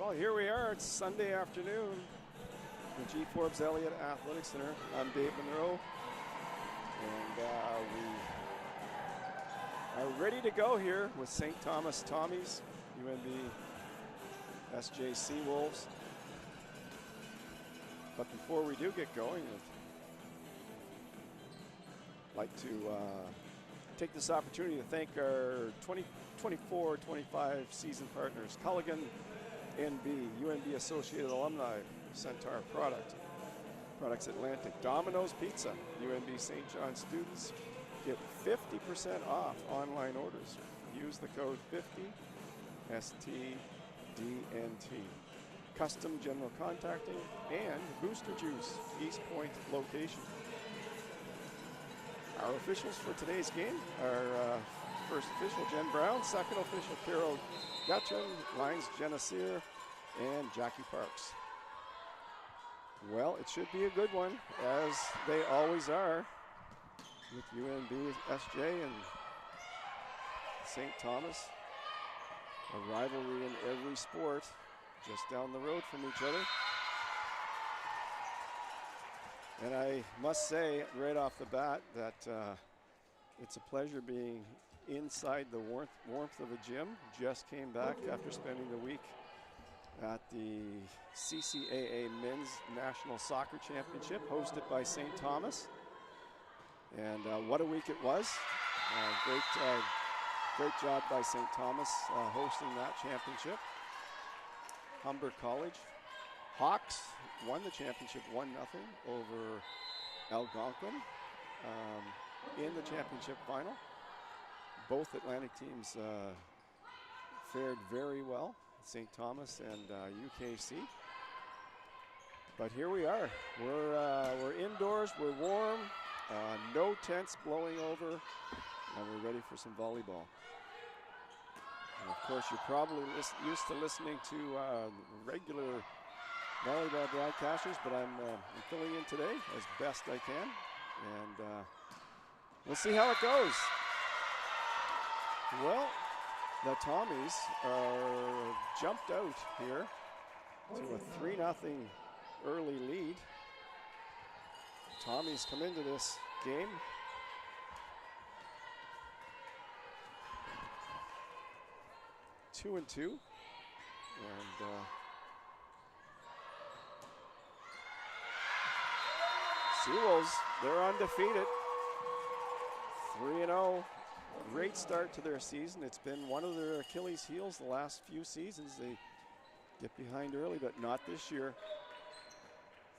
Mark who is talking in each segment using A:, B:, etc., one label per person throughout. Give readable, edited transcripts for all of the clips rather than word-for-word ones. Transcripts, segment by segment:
A: Well, here we are. It's Sunday afternoon. The G. Forbes Elliott Athletic Center. I'm Dave Monroe, and we are ready to go here with St. Thomas Tommies, UNBSJ Seawolves. But before we do get going, I'd like to take this opportunity to thank our 2024-25 season partners, Culligan NB, UNB Associated Alumni, Centaur Products Atlantic, Domino's Pizza, UNB St. John students get 50% off online orders. Use the code 50 STDNT. Custom General Contracting and Booster Juice, East Point location. Our officials for today's game are first official Jen Brown, second official Carol Gutrin, lines Jenna Sear, and Jackie Parks. Well, it should be a good one, as they always are, with UNBSJ and St. Thomas. A rivalry in every sport, just down the road from each other. And I must say right off the bat that it's a pleasure being inside the warmth of a gym. Just came back after spending the week at the CCAA Men's National Soccer Championship hosted by St. Thomas. And what a week it was. Great job by St. Thomas hosting that championship. Humber College Hawks won the championship 1-0 over Algonquin in the championship final. Both Atlantic teams fared very well, St. Thomas and UKC. But here we are. We're indoors, we're warm, no tents blowing over, and we're ready for some volleyball. And of course, you're probably used to listening to regular volleyball broadcasters, but I'm filling in today as best I can, and we'll see how it goes. Well, the Tommies are jumped out here to a 3-0 early lead. Tommies come into this game two and Seawolves, they're undefeated, 3-0. Great start to their season. It's been one of their Achilles heels the last few seasons. They get behind early, but not this year.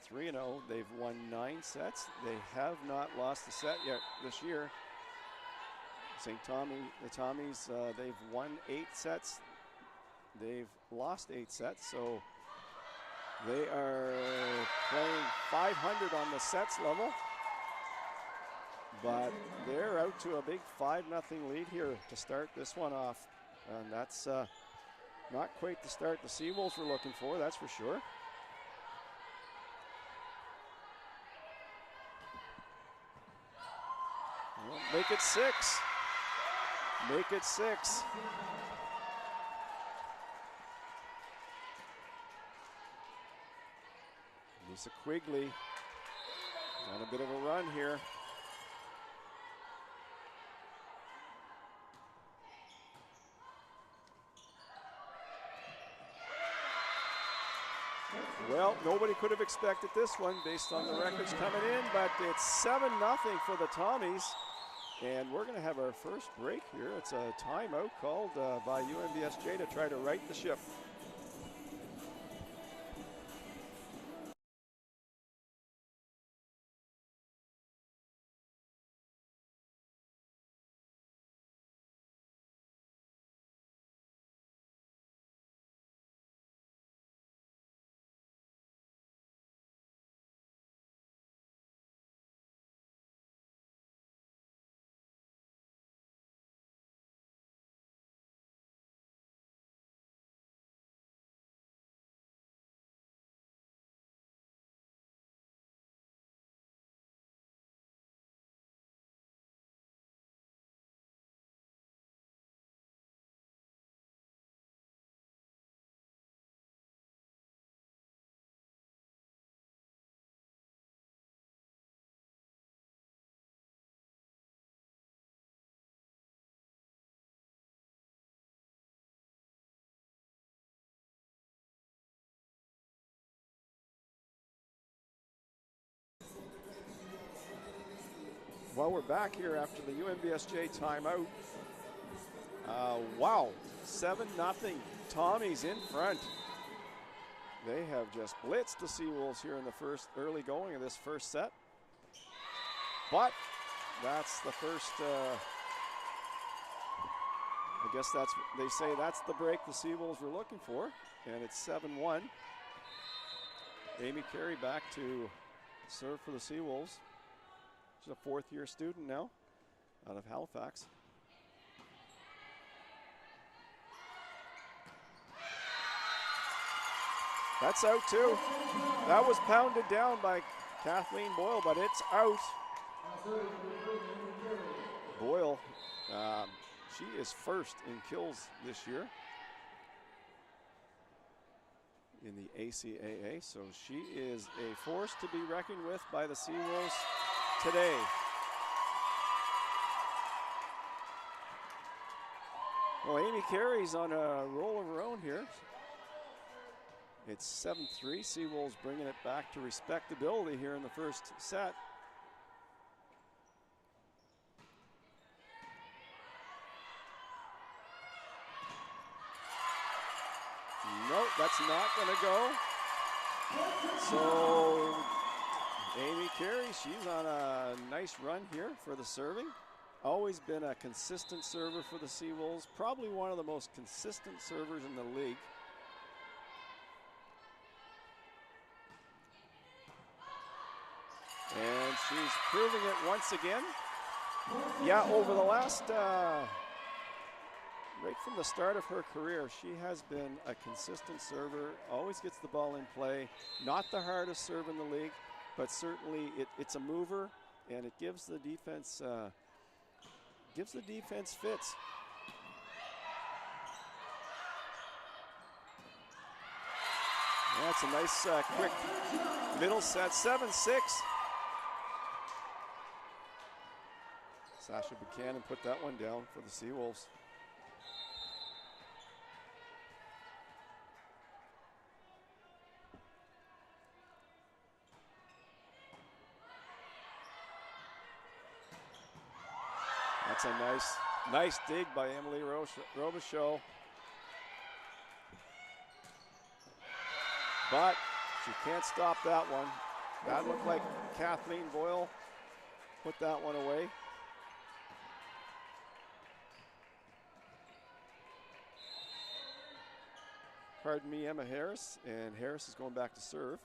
A: 3-0. They've won 9 sets. They have not lost a set yet this year. The Tommies, they've won 8 sets. They've lost 8 sets, so they are playing 500 on the sets level. But they're out to a big 5-0 lead here to start this one off. And that's not quite the start the Seawolves were looking for, that's for sure. Well, make it 6. Make it 6. Lisa Quigley on a bit of a run here. Well, nobody could have expected this one based on the records coming in, but it's 7-0 for the Tommies. And we're going to have our first break here. It's a timeout called by UNBSJ to try to right the ship. Well, we're back here after the UNBSJ timeout. Wow, 7-0. Tommy's in front. They have just blitzed the Seawolves here in the early going of this first set. But that's the first, I guess they say that's the break the Seawolves were looking for, and it's 7-1. Amy Carey back to serve for the Seawolves. She's a fourth-year student now out of Halifax. That's out too. That was pounded down by Kathleen Boyle, but it's out. Boyle, she is first in kills this year in the ACAA, so she is a force to be reckoned with by the Seawolves today. Well, Amy Carey's on a roll of her own here. It's 7-3. Seawolves bringing it back to respectability here in the first set. Nope, that's not going to go. So Amy Carey, she's on a nice run here for the serving. Always been a consistent server for the Seawolves. Probably one of the most consistent servers in the league. And she's proving it once again. Yeah, over the last, right from the start of her career, she has been a consistent server, always gets the ball in play. Not the hardest serve in the league, but certainly it's a mover, and it gives the defense, fits. That's a nice quick middle set, 7-6. Sasha Buchanan put that one down for the Seawolves. That's a nice dig by Emily Robichaud. But she can't stop that one. That looked like Kathleen Boyle put that one away. Pardon me, Emma Harris, and Harris is going back to serve.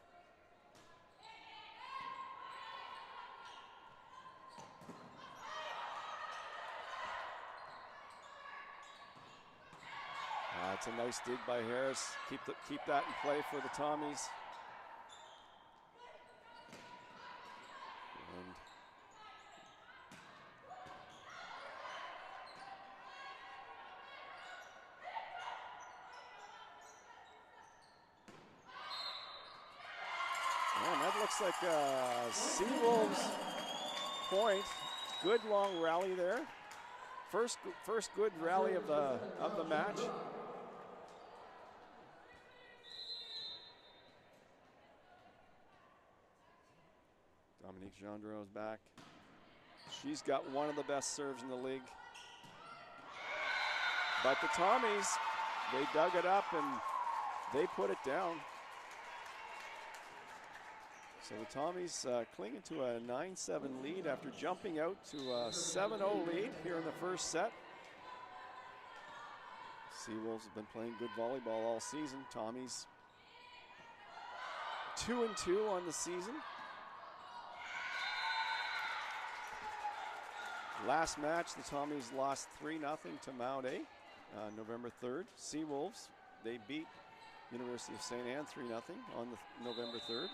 A: It's a nice dig by Harris. Keep that in play for the Tommies. And that looks like a Seawolves point. Good long rally there. First good rally of the match. Dominique Gendreau's back. She's got one of the best serves in the league. But the Tommies, they dug it up and they put it down. So the Tommies clinging to a 9-7 lead after jumping out to a 7-0 lead here in the first set. Seawolves have been playing good volleyball all season. Tommies 2-2 on the season. Last match, the Tommies lost 3-0 to Mount A, November 3rd. Seawolves, they beat University of St. Anne 3-0 on November 3rd.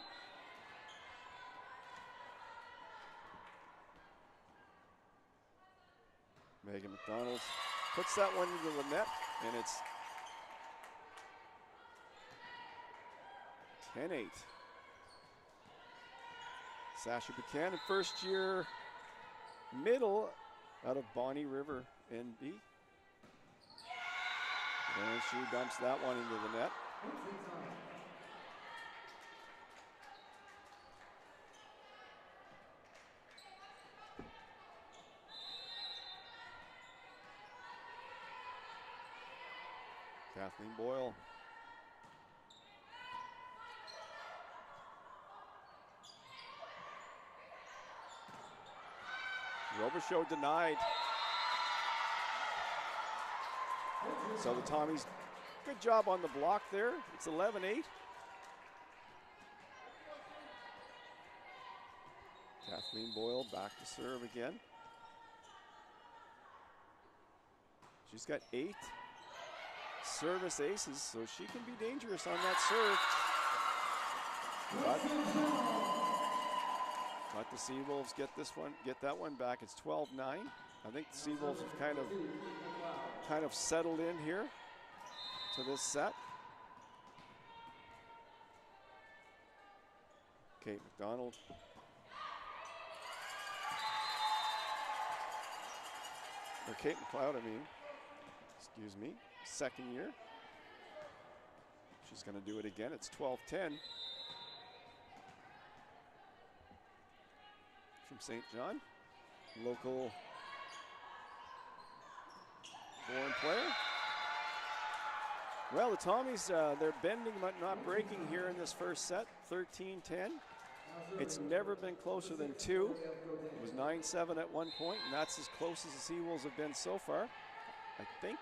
A: Megan McDonald puts that one into the net, and it's 10-8. Sasha Buchanan, first year middle out of Bonnie River, NB. And she dumps that one into the net. Kathleen Boyle. Robichaud denied. So the Tommies, good job on the block there. It's 11-8. Kathleen Boyle back to serve again. She's got 8 service aces, so she can be dangerous on that serve. But the Seawolves get that one back. It's 12-9. I think the Seawolves have kind of settled in here to this set. Kate McDonald. Or Kate McLeod, I mean. Excuse me. Second year. She's going to do it again. It's 12-10. From St. John. Local born player. Well, the Tommies, they're bending but not breaking here in this first set. 13-10. It's never been closer than 2. It was 9-7 at one point, and that's as close as the Seawolves have been so far, I think.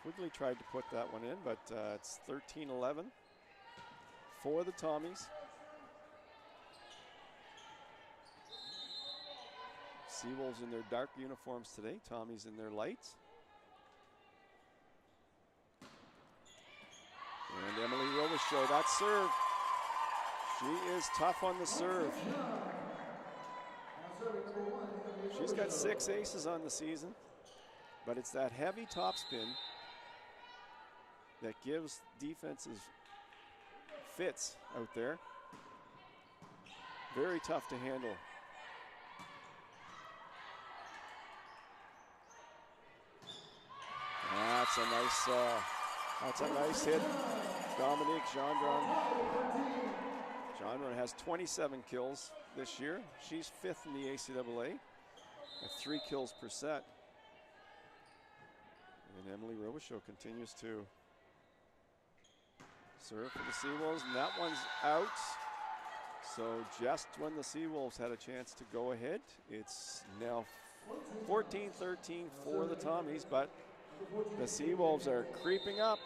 A: Quigley tried to put that one in, but it's 13-11 for the Tommies. Seawolves in their dark uniforms today, Tommies in their lights. And Emily Robichaud, that serve. She is tough on the serve. She's got 6 aces on the season, but it's that heavy topspin that gives defenses fits out there. Very tough to handle. That's a nice hit. Dominique Gendron. Gendron has 27 kills this year. She's 5th in the ACAA at 3 kills per set. And Emily Robichaud continues to serve for the Seawolves, and that one's out. So just when the Seawolves had a chance to go ahead, it's now 14-13 for the Tommies, but the Seawolves are creeping up.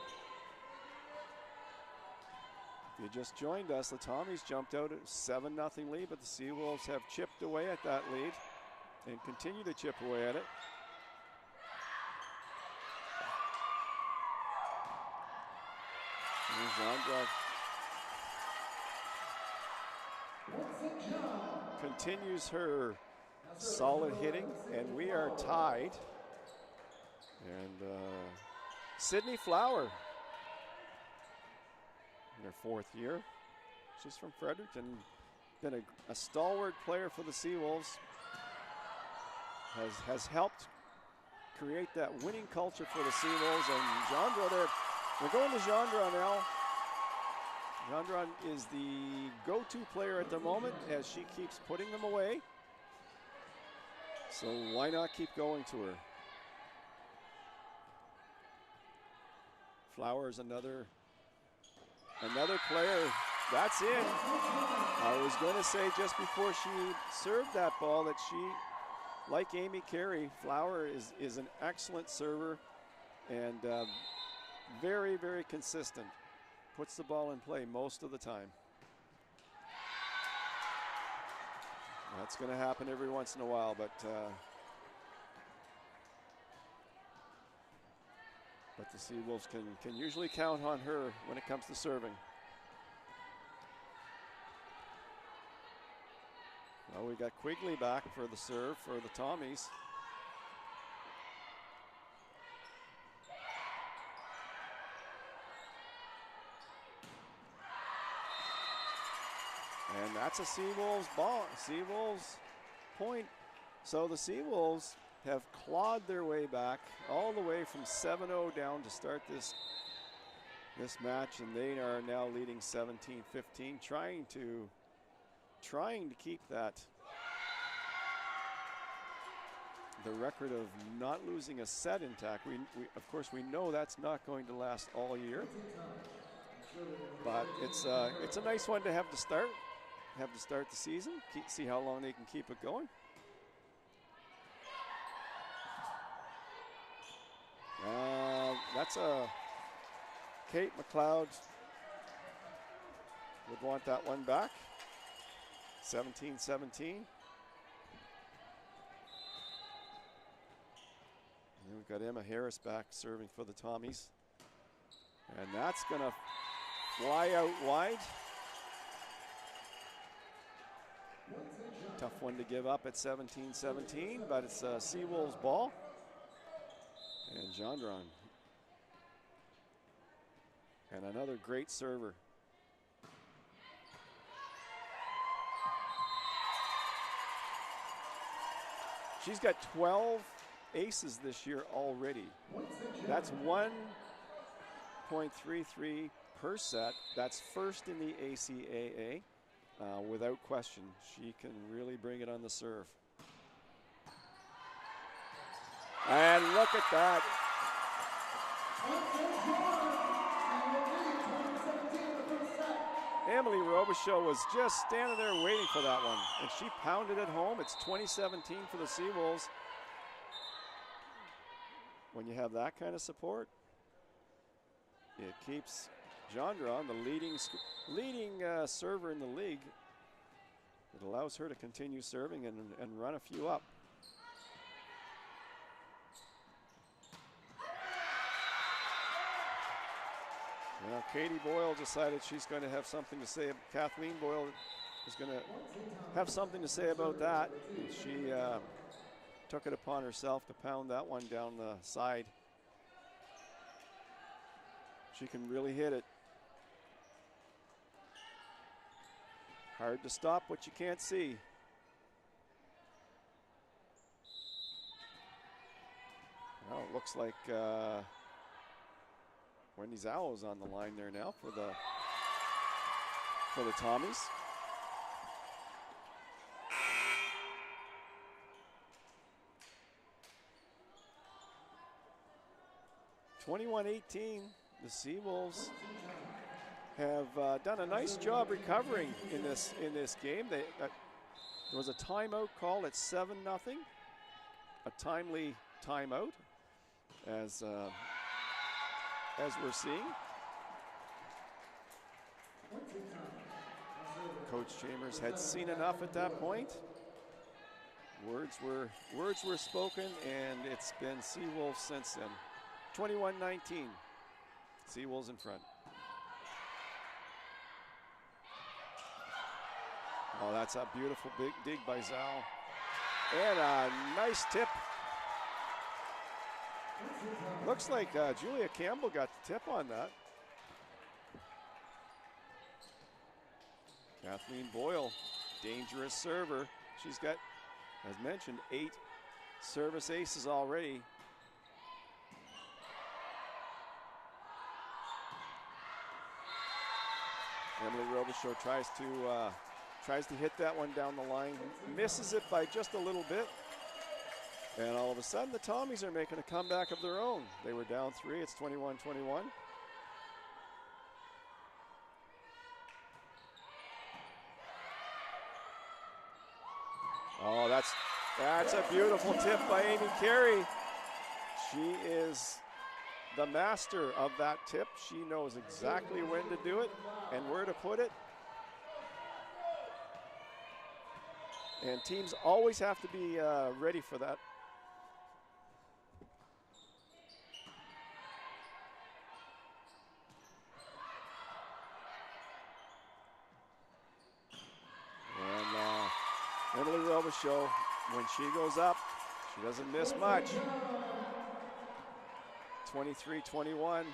A: If you just joined us, the Tommies jumped out at 7-0 lead, but the Seawolves have chipped away at that lead and continue to chip away at it. Continues her solid hitting, and we are tied. And Sydney Flower, in her 4th year. She's from Fredericton, been a stalwart player for the Seawolves. Has helped create that winning culture for the Seawolves. And Gendron, we're going to Gendron now. Gendron is the go-to player at the moment as she keeps putting them away. So why not keep going to her? Flowers, another player. That's in. I was going to say just before she served that ball that she, like Amy Carey, Flower is an excellent server and very, very consistent. Puts the ball in play most of the time. That's going to happen every once in a while, but the Seawolves can usually count on her when it comes to serving. Well, we got Quigley back for the serve for the Tommies. And that's a Seawolves ball, Seawolves point. So the Seawolves have clawed their way back all the way from 7-0 down to start this this match, and they are now leading 17-15, trying to keep that the record of not losing a set intact. We of course we know that's not going to last all year, but it's a nice one to have to start the season. See how long they can keep it going. That's a Kate McLeod would want that one back. 17-17. And we've got Emma Harris back serving for the Tommies. And that's going to fly out wide. Tough one to give up at 17-17, but it's Seawolves' ball. And Gendron. And another great server. She's got 12 aces this year already. That's 1.33 per set. That's first in the ACAA. Without question, she can really bring it on the serve. And look at that. Emily Robichaud was just standing there waiting for that one, and she pounded it home. It's 20-17 for the Seawolves. When you have that kind of support, it keeps Gendron, the leading server in the league. It allows her to continue serving and run a few up. Now, Katie Boyle decided she's going to have something to say. Kathleen Boyle is going to have something to say about that. She took it upon herself to pound that one down the side. She can really hit it. Hard to stop what you can't see. Well, it looks like Wendy Zhao is on the line there now for the Tommies. (21-18). The Seawolves have done a nice job recovering in this game. There was a timeout call at 7-0, a timely timeout, as we're seeing. Coach Chambers had seen enough at that point. Words were spoken, and it's been Seawolves since then. 21-19. Seawolves in front. Oh, that's a beautiful big dig by Zhao. And a nice tip. Looks like Julia Campbell got the tip on that. Kathleen Boyle, dangerous server. She's got, as mentioned, 8 service aces already. Emily Robichaud tries to hit that one down the line, misses it by just a little bit, and all of a sudden the Tommies are making a comeback of their own. They were down 3, it's 21-21. Oh, that's a beautiful tip by Amy Carey. She is the master of that tip. She knows exactly when to do it and where to put it. And teams always have to be ready for that. And Emily Robichaud, when she goes up, she doesn't miss much. 23-21.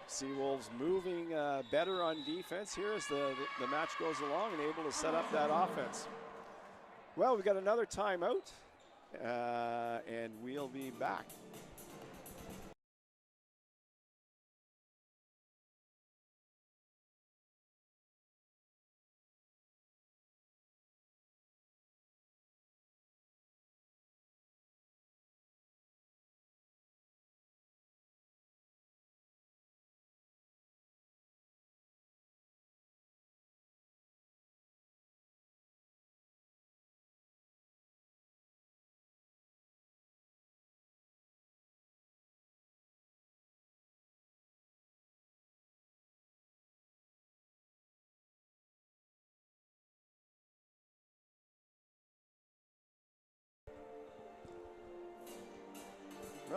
A: Seawolves moving better on defense here as the match goes along and able to set up that offense. Well, we've got another timeout, and we'll be back.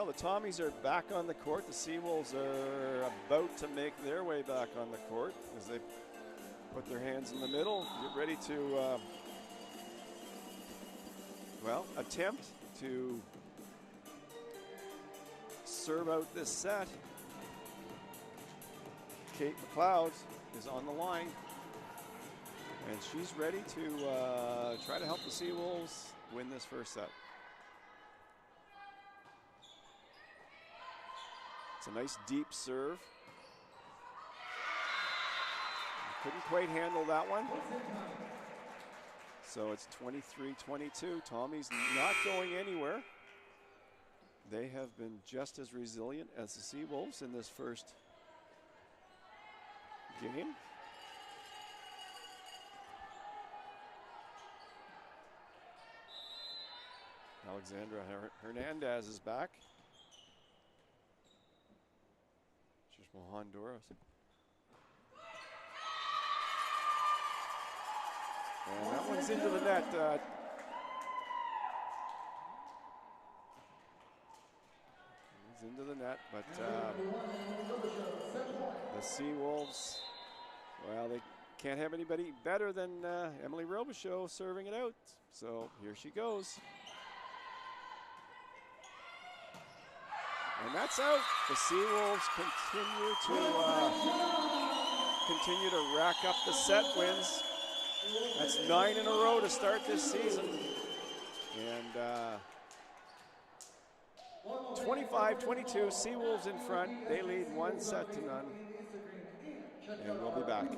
A: Well, the Tommies are back on the court. The Seawolves are about to make their way back on the court as they put their hands in the middle, get ready to, well, attempt to serve out this set. Kate McLeod is on the line, and she's ready to try to help the Seawolves win this first set. It's a nice deep serve. Couldn't quite handle that one. So it's 23-22. Tommy's not going anywhere. They have been just as resilient as the Seawolves in this first game. Alexandra Hernandez is back. She's from Honduras. And that one's into the net. It's into the net, but the Seawolves, well, they can't have anybody better than Emily Robichaud serving it out. So here she goes. And that's out. The Seawolves continue to rack up the set wins. That's 9 in a row to start this season. And 25-22, Seawolves in front. They lead 1-0. And we'll be back.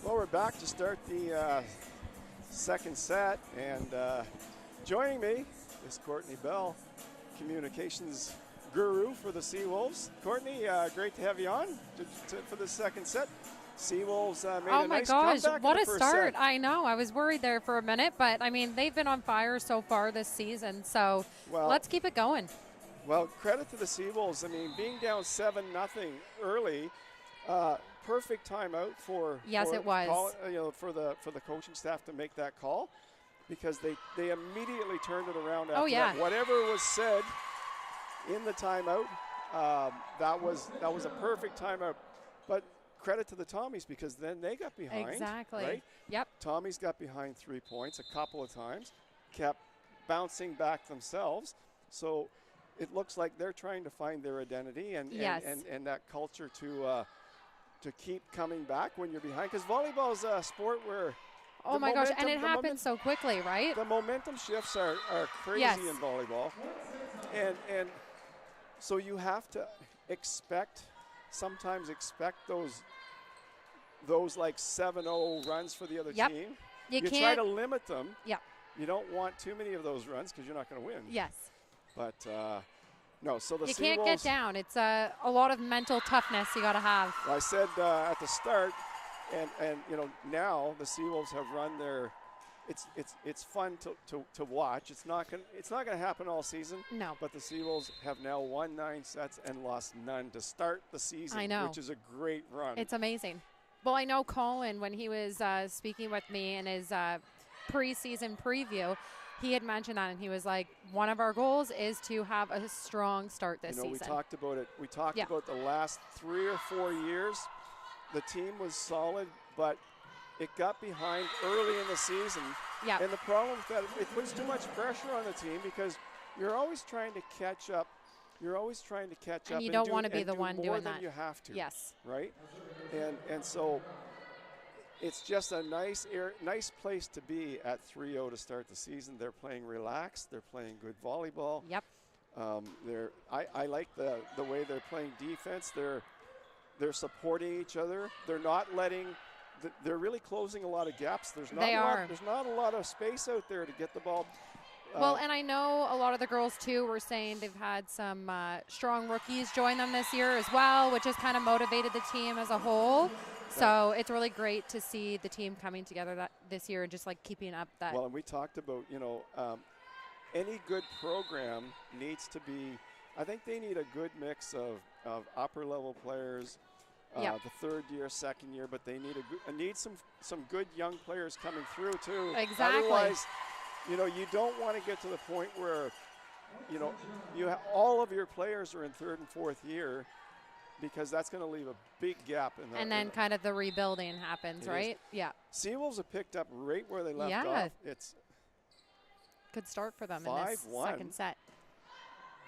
A: Well, we're back to start the second set. And joining me is Courtney Bell, communications guru for the Seawolves. Courtney, great to have you on for the second set. Seawolves made a nice comeback.
B: What
A: in
B: a
A: the first
B: start.
A: set.
B: I know. I was worried there for a minute, but, I mean, they've been on fire so far this season, so let's keep it going.
A: Well, credit to the Seawolves. I mean, being down 7-0 early, perfect timeout for
B: it was.
A: For the coaching staff to make that call, because they immediately turned it around after that. Whatever was said in the timeout, that was a perfect timeout. But credit to the Tommies, because then they got behind.
B: Exactly.
A: Right?
B: Yep.
A: Tommies got behind 3 points a couple of times, kept bouncing back themselves. So it looks like they're trying to find their identity and that culture to keep coming back when you're behind. Because volleyball is a sport where
B: oh my gosh, and it happens so quickly, right?
A: The momentum shifts are crazy in volleyball. And so you have to sometimes expect those like 7-0 runs for the other team. You try to limit them.
B: Yep.
A: You don't want too many of those runs because you're not going to win.
B: Yes.
A: But no, so the
B: you
A: Seawolves
B: can't get down. It's a lot of mental toughness you got to have.
A: I said at the start, and now the Seawolves have run their. It's fun to watch. It's not gonna happen all season.
B: No.
A: But the Seawolves have now won 9 sets and lost none to start the season.
B: I know.
A: Which is a great run.
B: It's amazing. Well, I know Colin, when he was speaking with me in his preseason preview, he had mentioned that, and he was like, one of our goals is to have a strong start this season.
A: We talked about it. We talked about the last 3 or 4 years. The team was solid, but it got behind early in the season.
B: Yeah.
A: And the problem is that it puts too much pressure on the team, because you're always trying to catch up. You're always trying to catch up.
B: And you don't want to be the one doing that.
A: More than you have to.
B: Yes.
A: Right? And so it's just a nice place to be at 3-0 to start the season. They're playing relaxed. They're playing good volleyball.
B: Yep.
A: I like the way they're playing defense. They're supporting each other. They're not letting. They're really closing a lot of gaps. There's not a lot of space out there to get the ball.
B: Well, and I know a lot of the girls, too, were saying they've had some strong rookies join them this year as well, which has kind of motivated the team as a whole. So it's really great to see the team coming together this year and just, like, keeping up that.
A: Well, and we talked about, any good program needs to be – I think they need a good mix of upper-level players, the third year, second year, but they need some good young players coming through, too.
B: Exactly.
A: Otherwise, you don't want to get to the point where, all of your players are in third and fourth year, because that's going to leave a big gap in that.
B: And then kind of the rebuilding happens, right? Yeah.
A: Seawolves have picked up right where they left off. It's
B: good start for them in this second set.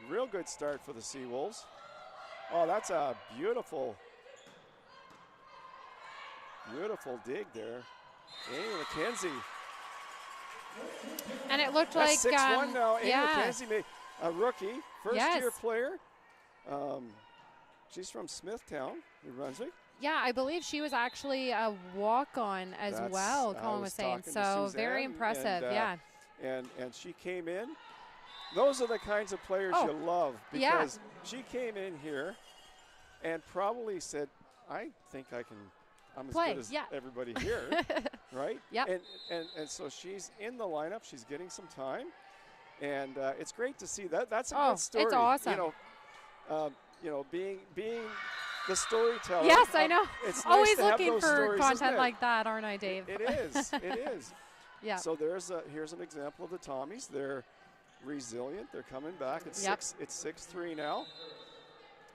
A: Real good start for the Seawolves. Oh, that's a beautiful dig there. Amy McKenzie.
B: And it looked
A: that's
B: like
A: 6-1 now. Amy McKenzie made a rookie, first-year player. She's from Smithtown, New Brunswick.
B: Yeah, I believe she was actually a walk-on as well, Colin was saying. So very impressive,
A: And she came in. Those are the kinds of players you love, because she came in here and probably said, I think I'm as good as everybody here, right?
B: Yeah.
A: And so she's in the lineup. She's getting some time, and it's great to see that. That's a good story.
B: It's awesome.
A: Being the storyteller.
B: Yes, I know.
A: It's
B: always
A: nice to
B: looking
A: have those
B: for
A: stories,
B: content like that, aren't I, Dave?
A: It is. It is.
B: Yeah.
A: So here's an example of the Tommies. They're resilient. They're coming back. It's 6-3 now,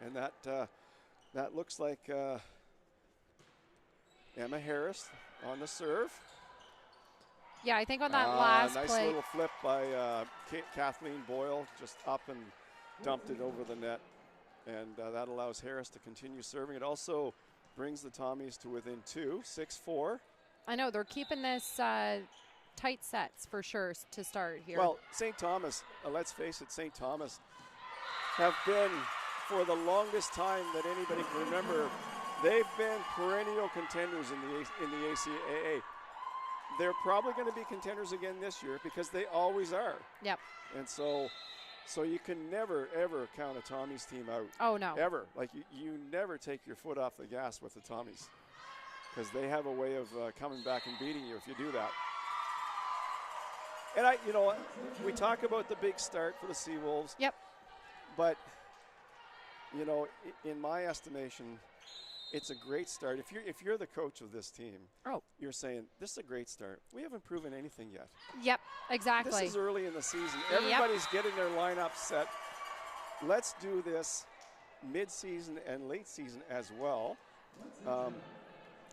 A: and that looks like Emma Harris on the serve.
B: Yeah, I think on that last
A: nice
B: play.
A: Nice little flip by Kathleen Boyle, just up and dumped it over the net. And that allows Harris to continue serving. It also brings the Tommies to within 2, 6-4.
B: I know, they're keeping this tight sets for sure to start here.
A: Well, St. Thomas, let's face it, St. Thomas have been, for the longest time that anybody can remember, they've been perennial contenders in the ACAA. they're probably going to be contenders again this year because they always are.
B: Yep.
A: And so you can never, ever count a Tommy's team out.
B: Oh, no.
A: Ever. Like, you never take your foot off the gas with the Tommies because they have a way of coming back and beating you if you do that. And you know, we talk about the big start for the Seawolves.
B: Yep.
A: But, you know, in my estimation, it's a great start. If you're the coach of this team, you're saying, this is a great start. We haven't proven anything yet.
B: Yep, exactly.
A: This is early in the season. Everybody's getting their lineup set. Let's do this mid-season and late season as well.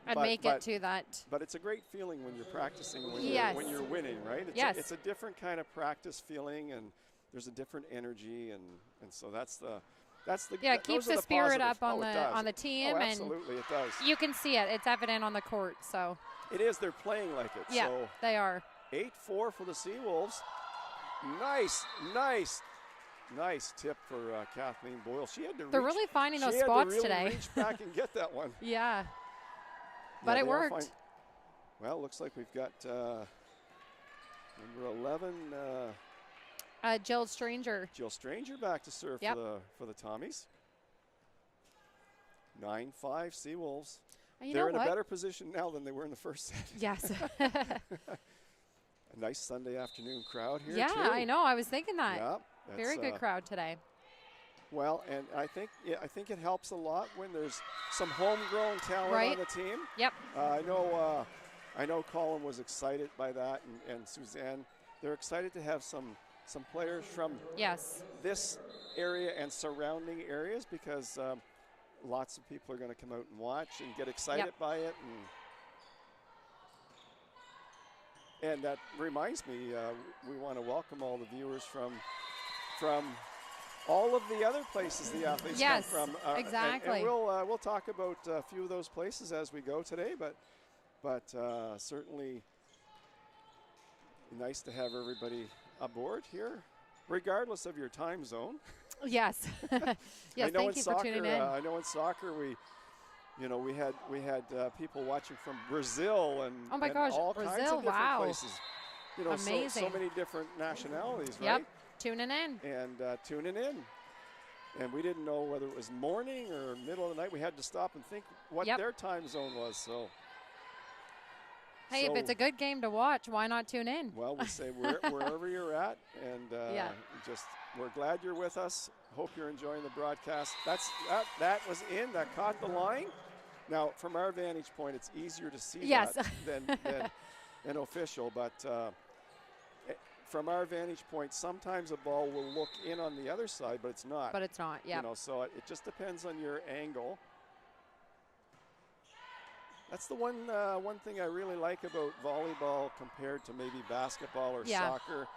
B: And make it to that.
A: But it's a great feeling when you're practicing, when you're winning, right? It's a different kind of practice feeling, and there's a different energy, and so that's the
B: it keeps the spirit up on the team.
A: Oh, absolutely, it does.
B: You can see it. It's evident on the court. So
A: it is. They're playing like it.
B: Yeah,
A: so
B: they are.
A: 8-4 for the Seawolves. Nice tip for Kathleen Boyle. She had to.
B: They're really finding those spots today.
A: Reach back and get that one.
B: Yeah. But it worked.
A: Well, looks like we've got number 11.
B: Jill Stranger.
A: Jill Stranger back to serve for the Tommies. 9-5 Seawolves. They're in a better position now than they were in the first set.
B: Yes.
A: A nice Sunday afternoon crowd here,
B: yeah,
A: too.
B: I know. I was thinking that.
A: Yeah,
B: very good crowd today.
A: Well, and I think it helps a lot when there's some homegrown talent on the team.
B: Yep.
A: I know Colin was excited by that, and Suzanne. They're excited to have some players from this area and surrounding areas because lots of people are going to come out and watch and get excited by it. And that reminds me, we want to welcome all the viewers from all of the other places the athletes come from.
B: Exactly.
A: And we'll talk about a few of those places as we go today, but certainly nice to have everybody aboard here, regardless of your time zone.
B: Yes. Yes. Thank you for tuning in.
A: I know in soccer we had people watching from Brazil and all kinds of different places. You know,
B: amazing.
A: So many different nationalities, right?
B: Yep. Tuning in. And we didn't know whether it was morning or middle of the night. We had to stop and think what their time zone was. So. Hey, if it's a good game to watch, why not tune in? Well, we say wherever you're at, and we're glad you're with us. Hope you're enjoying the broadcast. That was in. That caught the line. Now, from our vantage point, it's easier to see that than an official. But from our vantage point, sometimes a ball will look in on the other side, but it's not. Yeah. You know, so it just depends on your angle. That's the one thing I really like about volleyball compared to maybe basketball or soccer.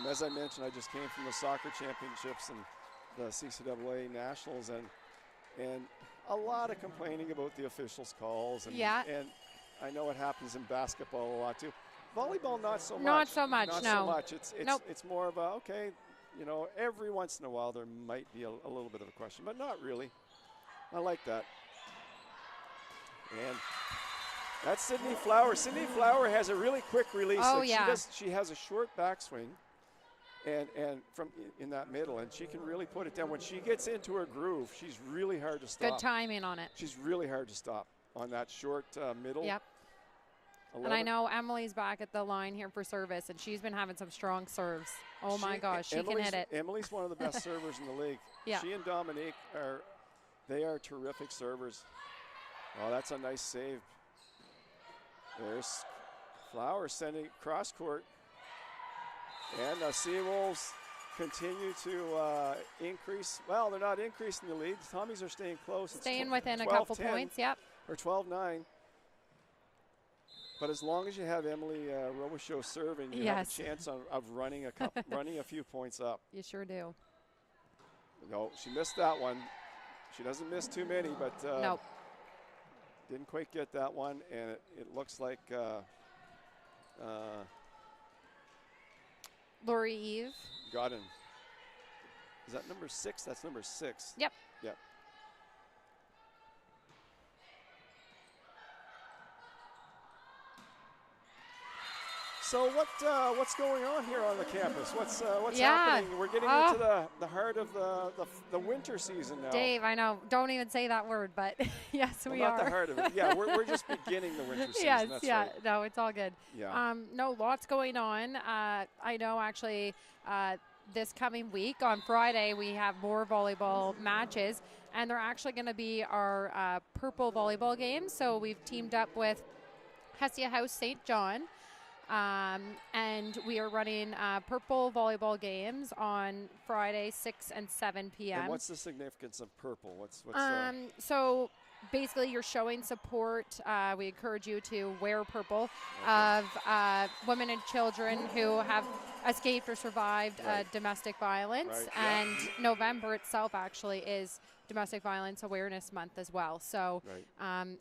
B: As I mentioned, I just came from the soccer championships and the CCAA nationals, and a lot of complaining about the officials' calls. And I know it happens in basketball a lot too. Volleyball, not so much. Not so much. It's more of a, every once in a while there might be a little bit of a question, but not really. I like that. And that's Sydney Flower. Sydney Flower has a really quick release. She has a short backswing and from in that middle, and she can really put it down. When she gets into her groove, she's really hard to stop. Good timing on it. She's really hard to stop on that short middle. Yep. 11. And I know Emily's back at the line here for service, and she's been having some strong serves. Oh, my gosh, she can hit it. Emily's one of the best servers in the league. Yeah. She and Dominique are terrific servers. Oh, that's a nice save. There's Flower sending cross court. And the Seawolves continue to increase. Well, they're not increasing the lead. The Tommies are staying close. Staying within a couple points, or 12-9. But as long as you have Emily Robichaud serving, you have a chance of running a few points up. You sure do. No, she missed that one. She doesn't miss too many, but nope. Didn't quite get that one, and it looks like Lori Eve. Godden. Is that number 6? That's number 6. Yep. Yep.
A: So what's going on here on the campus? What's
B: Yeah.
A: happening? We're getting into the heart of the winter season now.
B: Dave, I know. Don't even say that word, but yes,
A: well,
B: we
A: not
B: are.
A: the heart of it. Yeah, we're just beginning the winter season.
B: Yes,
A: That's
B: yeah.
A: right.
B: No, it's all good.
A: Yeah.
B: No, lots going on. I know actually this coming week on Friday we have more volleyball matches, and they're actually going to be our purple volleyball games. So we've teamed up with Hestia House St. John. And we are running purple volleyball games on Friday, 6 and 7 p.m.
A: And what's the significance of purple? What's
B: So basically you're showing support. We encourage you to wear purple
A: okay.
B: of women and children who have escaped or survived domestic violence.
A: Right.
B: And November itself actually is Domestic Violence Awareness Month as well. So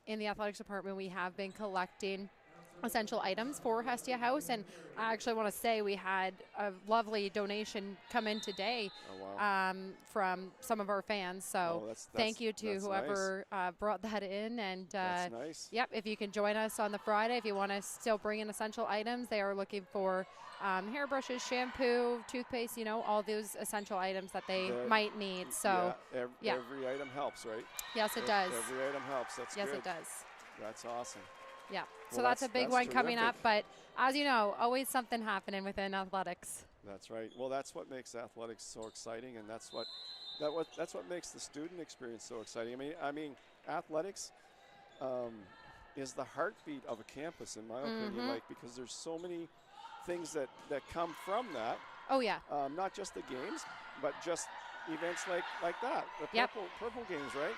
B: in the athletics department, we have been collecting essential items for Hestia House, and I actually want to say we had a lovely donation come in today from some of our fans, so thank you to whoever brought that in. And
A: that's nice.
B: Yep, if you can join us on the Friday, if you want to still bring in essential items, they are looking for hairbrushes, shampoo, toothpaste, all those essential items that they might need. So
A: every item helps, right?
B: Yes, it does.
A: Every item helps. That's
B: yes,
A: good.
B: it does.
A: That's awesome.
B: Yeah,
A: well,
B: so that's a big one coming
A: terrific.
B: up, but as you know, always something happening within athletics.
A: That's right. Well, that's what makes athletics so exciting, and that's what makes the student experience so exciting. I mean, athletics is the heartbeat of a campus, in my opinion, because there's so many things that come from that.
B: Oh yeah.
A: Not just the games, but just events like that. The purple games, right?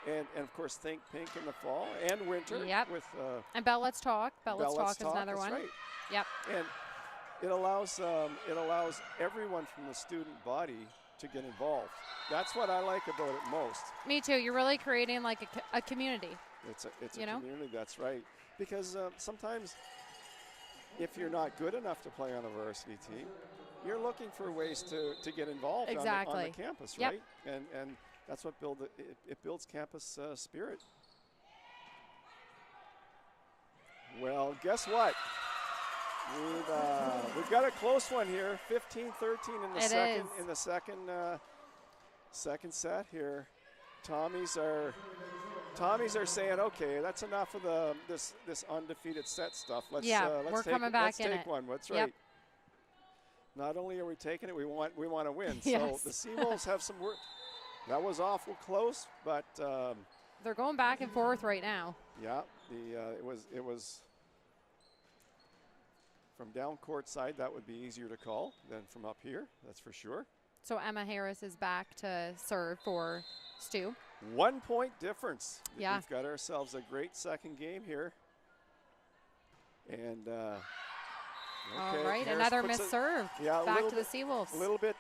A: And of course, think pink in the fall and winter.
B: Yep.
A: With
B: and Bell Let's Talk. Bell Let's Talk is another
A: that's
B: one.
A: Right.
B: Yep.
A: And it allows everyone from the student body to get involved. That's what I like about it most.
B: Me too. You're really creating like a community.
A: It's a community. That's right. Because sometimes, if you're not good enough to play on a varsity team, you're looking for ways to get involved on the campus, right? And that's what builds campus spirit. Well, guess what? We've got a close one here, 15-13 in the second set here. Tommies are saying, okay, that's enough of this undefeated set stuff. Let's take one. That's right. Not only are we taking it, we want to win.
B: Yes.
A: So the Seawolves have some work. That was awful close, but
B: they're going back and forth right now.
A: Yeah, it was from down court side. That would be easier to call than from up here. That's for sure.
B: So Emma Harris is back to serve for Stu.
A: 1 point difference.
B: Yeah,
A: we've got ourselves a great second game here. And
B: all right,
A: Harris
B: another missed serve.
A: Yeah,
B: back to the Seawolves.
A: A little bit.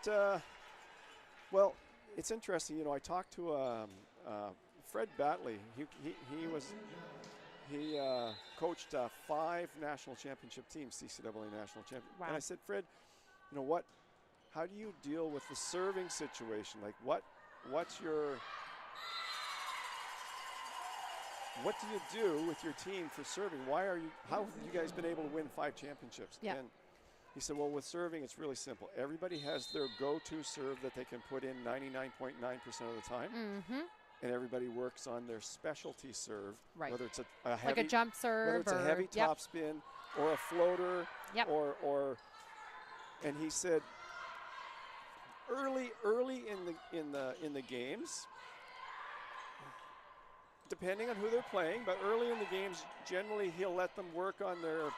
A: Well, it's interesting. I talked to Fred Batley. He coached 5 national championship teams, CCAA national champion.
B: Wow.
A: And I said, Fred, how do you deal with the serving situation? Like, what do you do with your team for serving? How have you guys been able to win 5 championships?
B: Yeah.
A: And he said, well, with serving, it's really simple. Everybody has their go-to serve that they can put in 99.9% of the time.
B: Mm-hmm.
A: And everybody works on their specialty serve, whether it's a heavy,
B: like a jump serve,
A: whether it's a heavy top spin or a floater, or. And he said, early in the games, depending on who they're playing, but early in the games, generally he'll let them work on their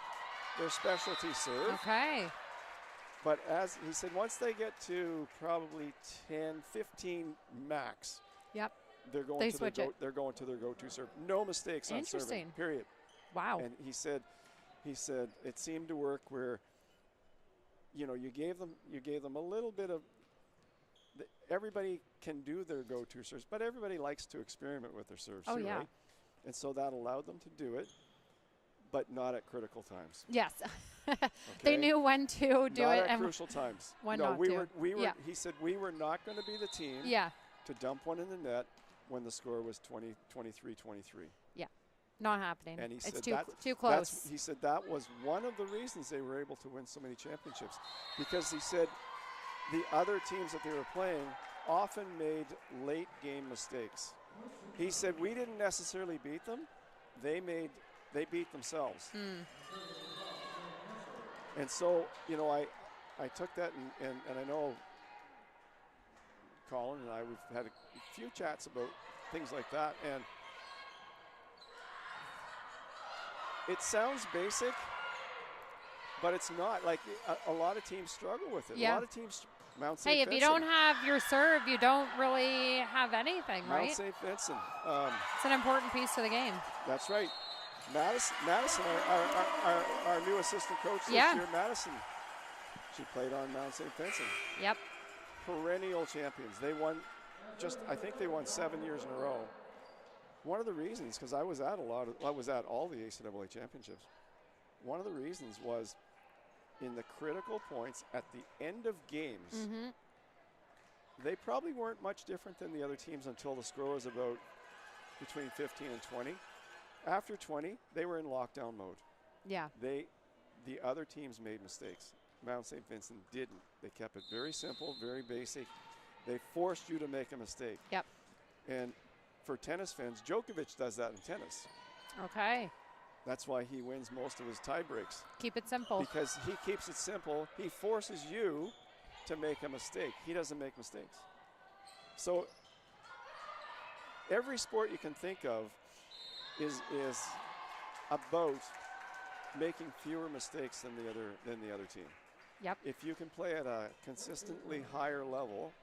A: specialty serve.
B: Okay.
A: But as he said, once they get to probably 10, 15 max, they're going to their go-to serve. No mistakes on serving. Period.
B: Wow.
A: And he said it seemed to work where you gave them a little bit of. Everybody can do their go-to serves, but everybody likes to experiment with their serves too, right? And so that allowed them to do it, but not at critical times.
B: Yes.
A: Okay?
B: They knew when to do
A: not
B: it
A: at crucial times.
B: When not to.
A: We were. He said we were not going to be the team to dump one in the net when the score was 23-23.
B: Yeah. Not happening.
A: And he
B: It's
A: said
B: too close.
A: he said that was one of the reasons they were able to win so many championships, because he said the other teams that they were playing often made late game mistakes. He said we didn't necessarily beat them; they beat themselves. And so, you know, I took that and I know Colin and I, we've had a few chats about things like that, and it sounds basic, but it's not. Like a lot of teams struggle with it.
B: Yeah.
A: A lot of teams, Mount St.
B: Hey, if
A: Vincent.
B: you don't have your serve, you don't really have anything, right?
A: Mount St. Vincent.
B: It's an important piece to the game.
A: That's right. Madison, our new assistant coach this
B: Yeah.
A: year, Madison, she played on Mount St. Vincent.
B: Yep.
A: Perennial champions. They won I think they won 7 years in a row. One of the reasons, because I was at all the ACAA championships. One of the reasons was in the critical points at the end of games, they probably weren't much different than the other teams until the score was about between 15 and 20. After 20, they were in lockdown mode.
B: Yeah.
A: The other teams made mistakes. Mount St. Vincent didn't. They kept it very simple, very basic. They forced you to make a mistake.
B: Yep.
A: And for tennis fans, Djokovic does that in tennis.
B: Okay.
A: That's why he wins most of his tie breaks.
B: Keep it simple.
A: Because he keeps it simple. He forces you to make a mistake. He doesn't make mistakes. So every sport you can think of is about making fewer mistakes than the other team.
B: Yep.
A: If you can play at a consistently higher level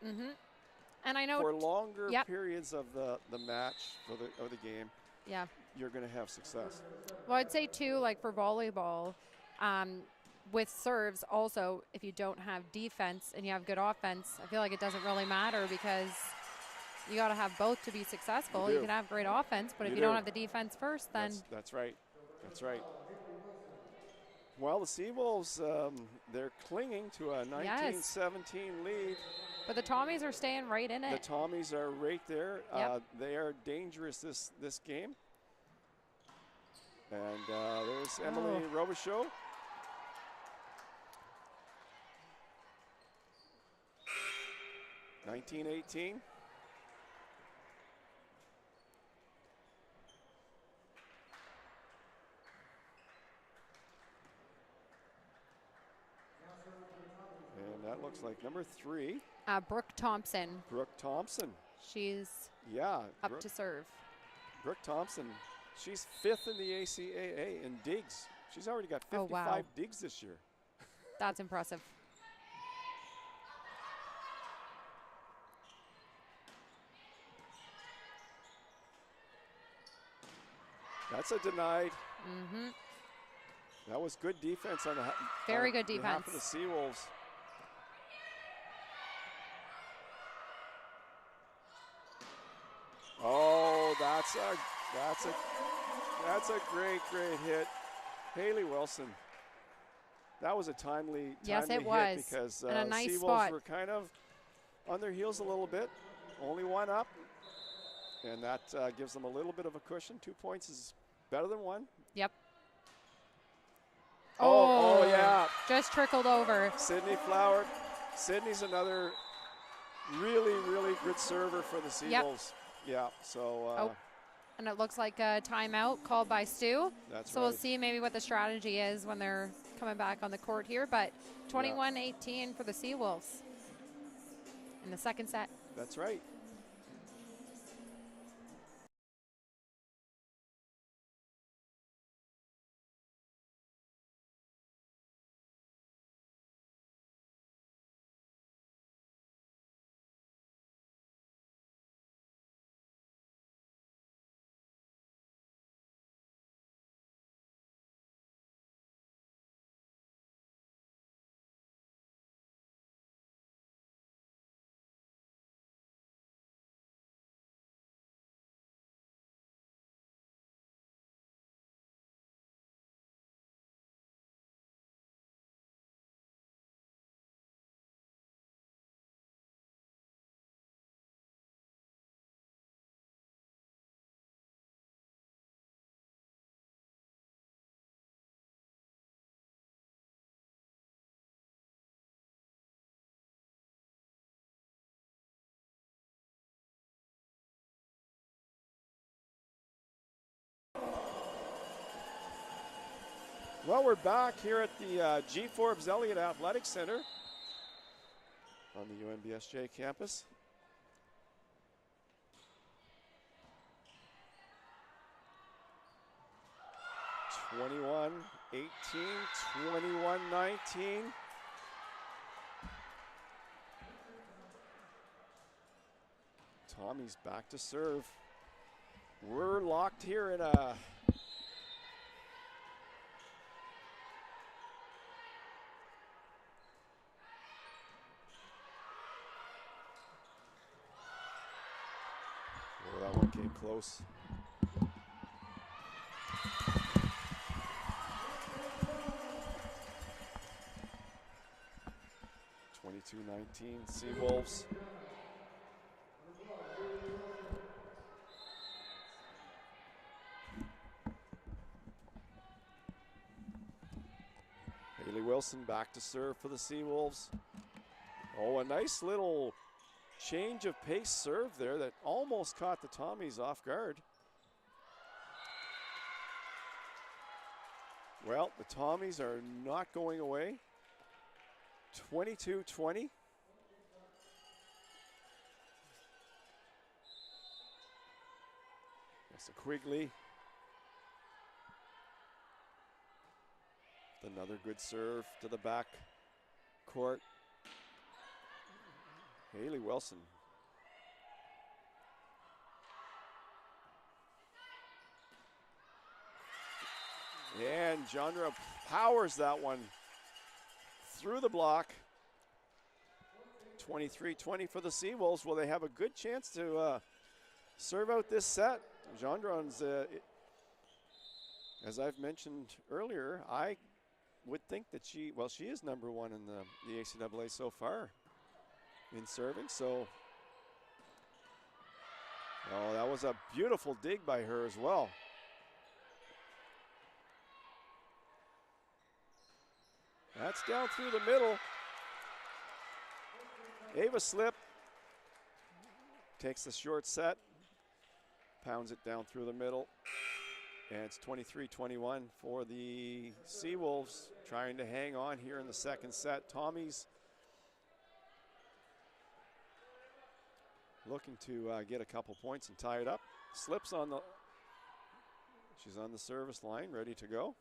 B: And I know
A: for longer periods of the match or the game, you're going to have success.
B: Well, I'd say too, like for volleyball, with serves also, if you don't have defense and you have good offense, I feel like it doesn't really matter because you got to have both to be successful. You can have great offense, but if you don't have the defense first, then
A: that's right. That's right. Well, the Seawolves, they're clinging to a 19-17 lead.
B: But the Tommies are staying right in it.
A: The Tommies are right there. They are dangerous this game. And there's Emily Robichaud. (1918). And that looks like number 3.
B: Brooke Thompson.
A: Brooke Thompson.
B: She's up to serve.
A: Brooke Thompson, she's 5th in the ACAA in digs. She's already got 55 digs this year.
B: That's impressive.
A: That's a denied. That was good defense on the
B: very good defense.
A: Half of the Seawolves. Oh, that's a great hit. Haley Wilson. That was a timely
B: yes, it
A: hit
B: was.
A: because
B: and a nice
A: Seawolves
B: spot.
A: were kind of on their heels a little bit. Only one up. And that gives them a little bit of a cushion. 2 points is better than 1.
B: Yep.
A: Oh, yeah.
B: Just trickled over.
A: Sydney Flower. Sydney's another really good server for the Seawolves. Yeah, so.
B: And it looks like a timeout called by STU.
A: That's
B: so we'll see maybe what the strategy is when they're coming back on the court here. But 21-18 for the Seawolves in the second set.
A: That's right. Well, we're back here at the G. Forbes Elliott Athletic Center on the UNBSJ campus. (21-18), 21-19. Tommy's back to serve. We're locked here in a that one came close. (22-19) Seawolves. Haley Wilson back to serve for the Seawolves. Oh, a nice little change of pace serve there that almost caught the Tommies off guard. Well, the Tommies are not going away. 22-20. That's a Quigley. Another good serve to the back court. Haley Wilson. And Jandra powers that one through the block. 23-20 for the Seawolves. Well, they have a good chance to serve out this set. Jandron's, as I've mentioned earlier, I would think that she is number one in the ACAA so far in serving. So, oh, that was a beautiful dig by her as well. That's down through the middle. Ava Slip takes the short set, pounds it down through the middle, and it's 23-21 for the Seawolves, trying to hang on here in the second set. Tommy's looking to get a couple points and tie it up. Slips on she's on the service line, ready to go.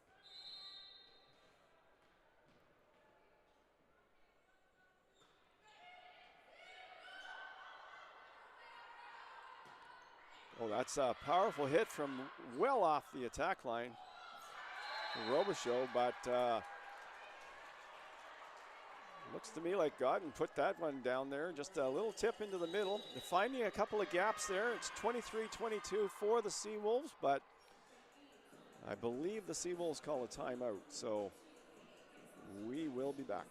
A: Oh, that's a powerful hit from well off the attack line. Robichaud, but looks to me like Godden put that one down there. Just a little tip into the middle. They're finding a couple of gaps there. It's 23-22 for the Seawolves, but I believe the Seawolves call a timeout, so we will be back.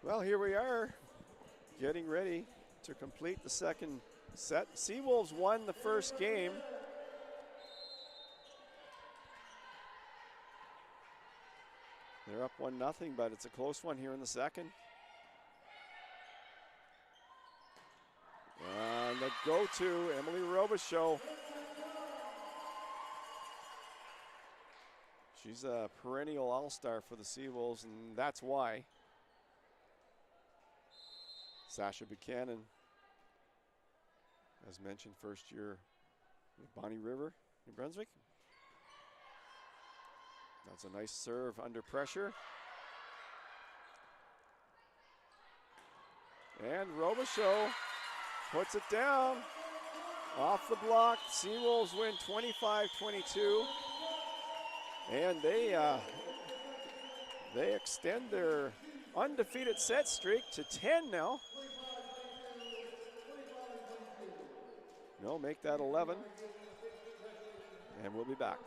A: Well, here we are, getting ready to complete the second set. Seawolves won the first game. They're up 1-0, but it's a close one here in the second. And the go-to, Emily Robichaud. She's a perennial all-star for the Seawolves, and that's why. Sasha Buchanan, as mentioned, first year with Bonnie River, New Brunswick. That's a nice serve under pressure. And Robichaud puts it down. Off the block, Seawolves win 25-22. And they extend their undefeated set streak to 10 now. No, make that 11. And we'll be back.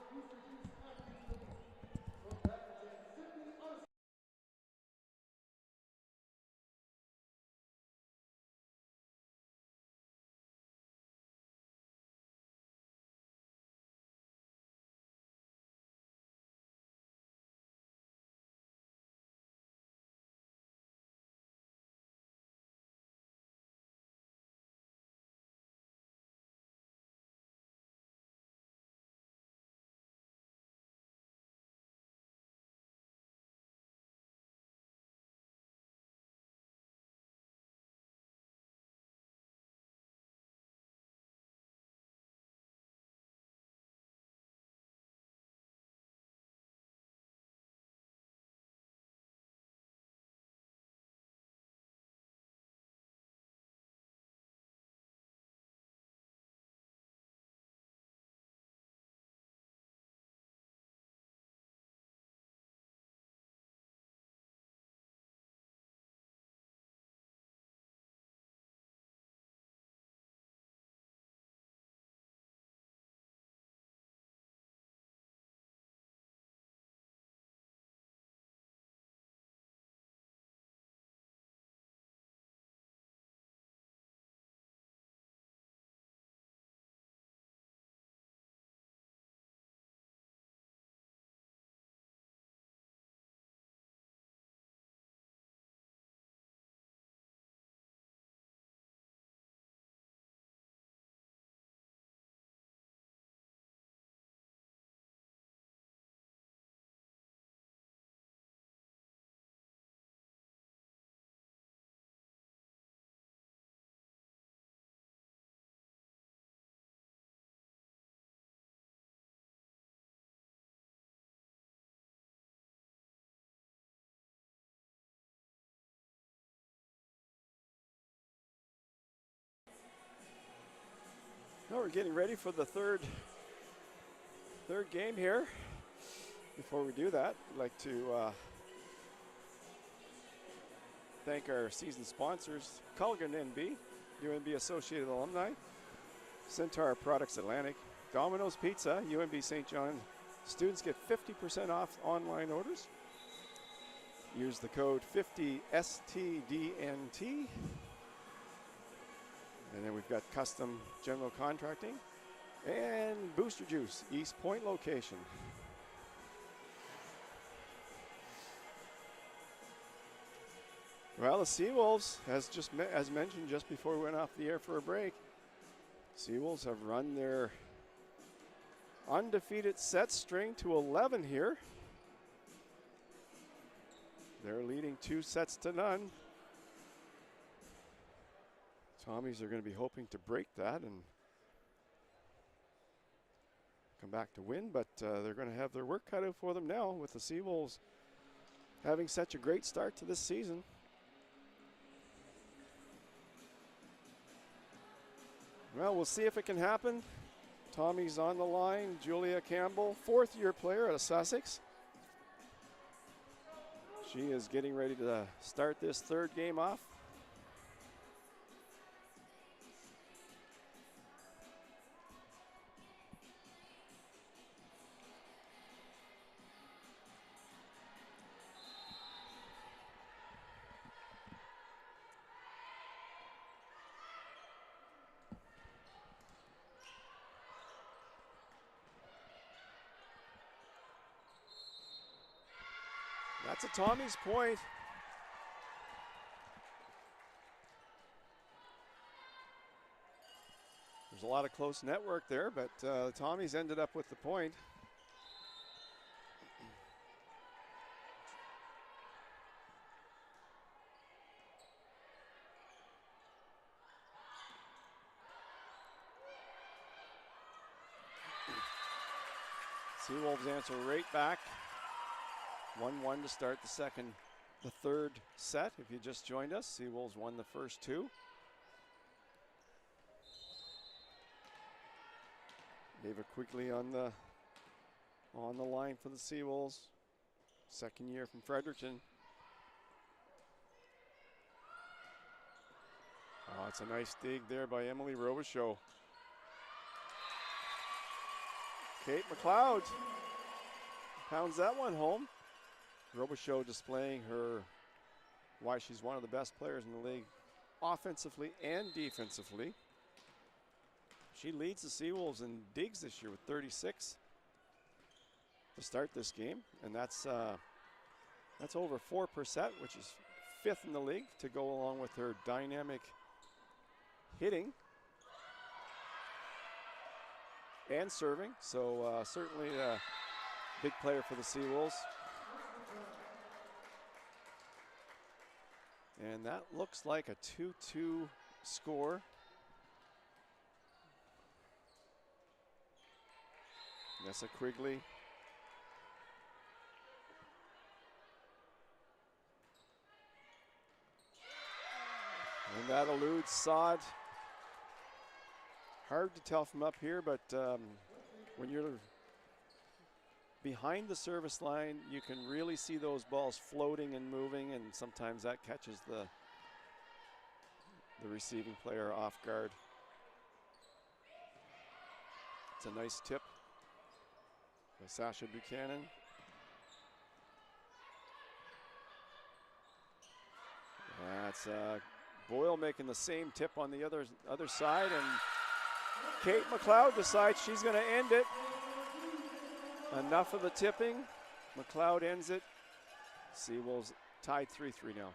A: Now we're getting ready for the third game here. Before we do that, I'd like to thank our season sponsors, Culligan NB, UNB Associated Alumni, Centaur Products Atlantic, Domino's Pizza, UNB St. John. Students get 50% off online orders. Use the code 50STDNT. And then we've got Custom General Contracting and Booster Juice, East Point location. Well, the Seawolves, as mentioned just before we went off the air for a break, Seawolves have run their undefeated set string to 11 here. They're leading 2-0. Tommies are going to be hoping to break that and come back to win, but they're going to have their work cut out for them now with the Seawolves having such a great start to this season. Well, we'll see if it can happen. Tommy's on the line. Julia Campbell, fourth-year player out of Sussex. She is getting ready to start this third game off. That's a Tommy's point. There's a lot of close network there, but Tommy's ended up with the point. Seawolves answer right back. 1-1 to start the third set. If you just joined us, Seawolves won the first two. Ava Quigley on the line for the Seawolves. Second year from Fredericton. Oh, it's a nice dig there by Emily Robichaud. Kate McLeod pounds that one home. Robichaud displaying why she's one of the best players in the league, offensively and defensively. She leads the Seawolves in digs this year with 36 to start this game, and that's over 4%, which is 5th in the league, to go along with her dynamic hitting and serving. So certainly a big player for the Seawolves. And that looks like a 2-2 score. Nessa Quigley. And that eludes Sod. Hard to tell from up here, but when you're behind the service line, you can really see those balls floating and moving, and sometimes that catches the receiving player off guard. It's a nice tip by Sasha Buchanan. That's Boyle making the same tip on the other side, and Kate McLeod decides she's going to end it. Enough of the tipping. McLeod ends it. Seawolves tied 3-3 now.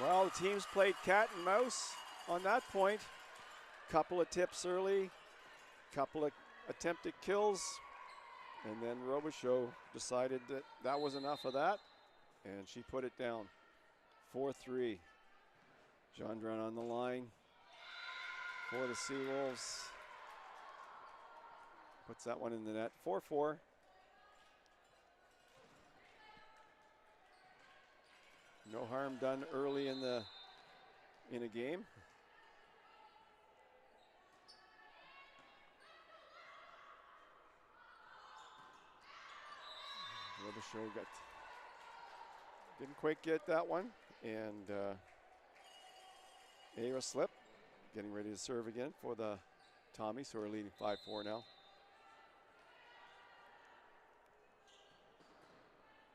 A: Well, the teams played cat and mouse on that point. Couple of tips early, couple of attempted kills, and then Robichaud decided that that was enough of that, and she put it down. 4-3. Gendron on the line for the Seawolves. Puts that one in the net. 4-4. No harm done early in a game. Robichaud didn't quite get that one, and Ava slip, getting ready to serve again for the Tommies, who are leading 5-4 now.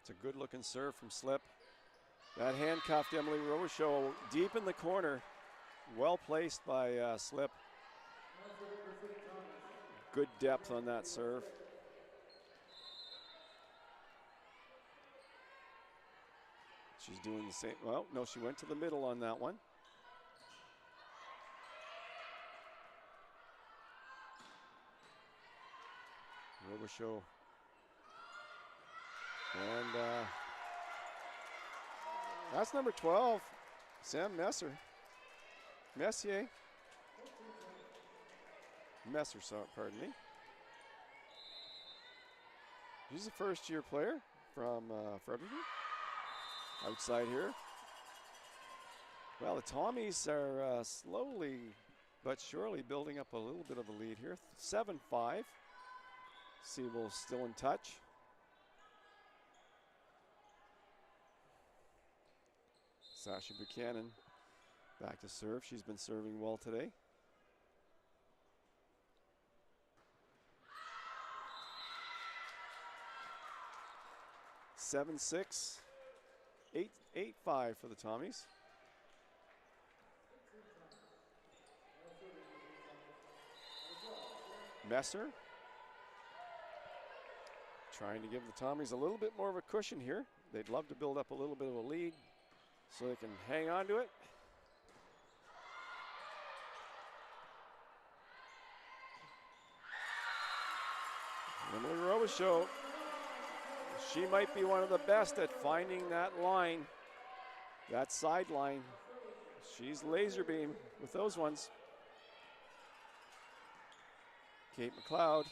A: It's a good-looking serve from Slip. That handcuffed Emily Robichaud deep in the corner. Well placed by Slip. Good depth on that serve. She's doing the same. Well, no, she went to the middle on that one. Robichaud. And that's number 12, Sam Messier. Pardon me. She's a first-year player from Fredericton. Outside here. Well, the Tommies are slowly but surely building up a little bit of a lead here. 7-5. Seawolves still in touch. Sasha Buchanan back to serve. She's been serving well today. Seven, 6, 8-5 for the Tommies. Messer trying to give the Tommies a little bit more of a cushion here. They'd love to build up a little bit of a lead so they can hang on to it. Emily Robichaud She might be one of the best at finding that line, that sideline. She's laser beam with those ones. Kate McLeod.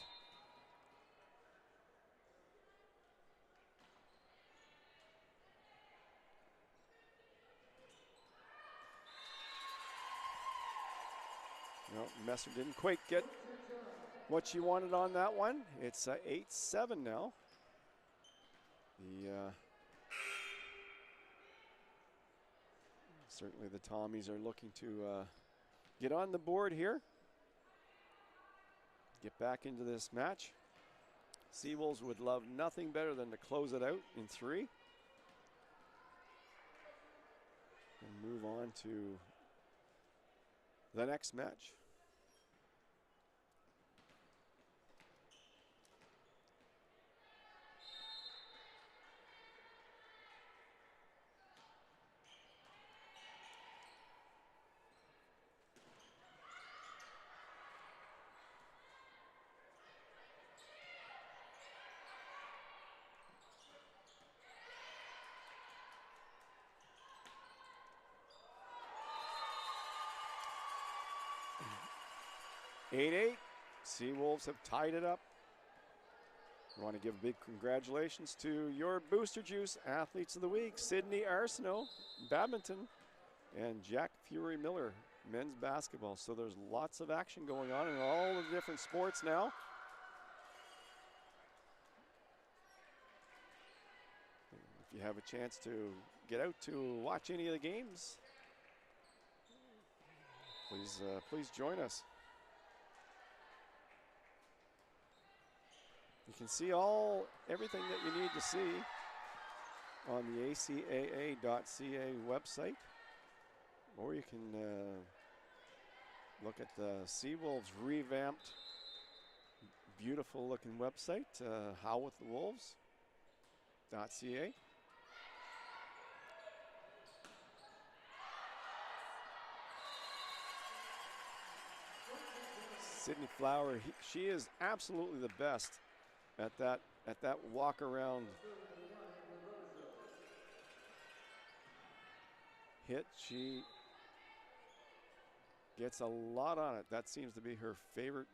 A: No, Messer didn't quite get what she wanted on that one. It's 8-7 now. Certainly the Tommies are looking to get on the board here. Get back into this match. Seawolves would love nothing better than to close it out in 3. And move on to the next match. Seawolves have tied it up. I want to give a big congratulations to your Booster Juice Athletes of the Week, Sydney Arsenault, badminton, and Jack Fury Miller, men's basketball. So there's lots of action going on in all the different sports now. If you have a chance to get out to watch any of the games, please join us. You can see everything that you need to see on the ACAA.ca website, or you can look at the Seawolves revamped, beautiful looking website, howwiththewolves.ca. Sydney Flower, she is absolutely the best at that walk around hit. She gets a lot on it. That seems to be her favorite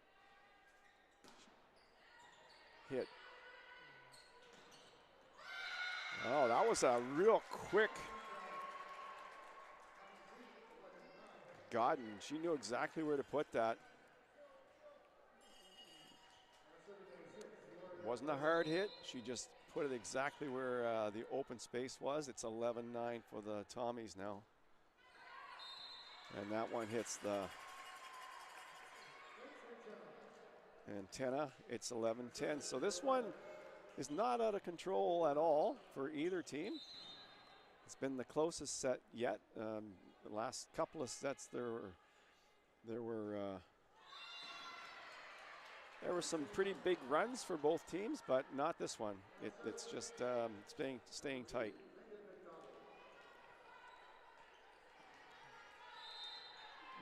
A: hit. Oh, that was a real quick Godden. She knew exactly where to put that. Wasn't a hard hit. She just put it exactly where the open space was. It's 11-9 for the Tommies now. And that one hits the antenna. It's 11-10. So this one is not out of control at all for either team. It's been the closest set yet. The last couple of sets there were some pretty big runs for both teams, but not this one. It's just staying tight.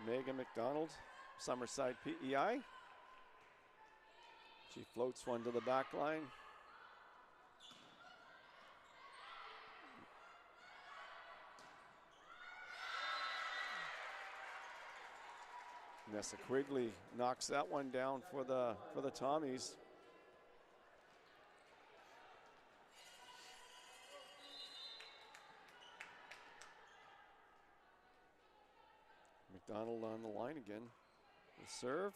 A: Megan McDonald, Summerside PEI. She floats one to the back line. Nessa Quigley knocks that one down for the Tommies. McDonald on the line again. The serve.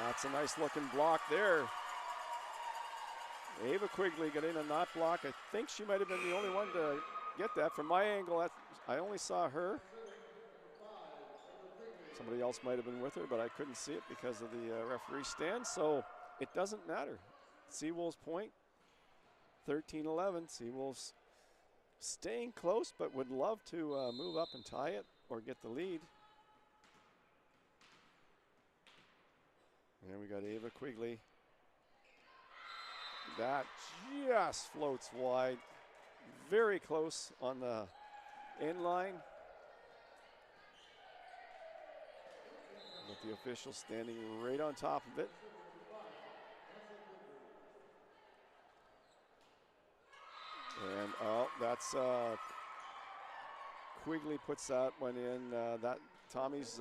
A: That's a nice looking block there. Ava Quigley got in a knot block. I think she might have been the only one to get that. From my angle, I only saw her. Somebody else might have been with her, but I couldn't see it because of the referee stand, so it doesn't matter. Seawolves point, 13-11. Seawolves staying close, but would love to move up and tie it or get the lead. And we got Ava Quigley. That just floats wide, very close on the end line. with the official standing right on top of it. And that's Quigley puts that one in. That Tommies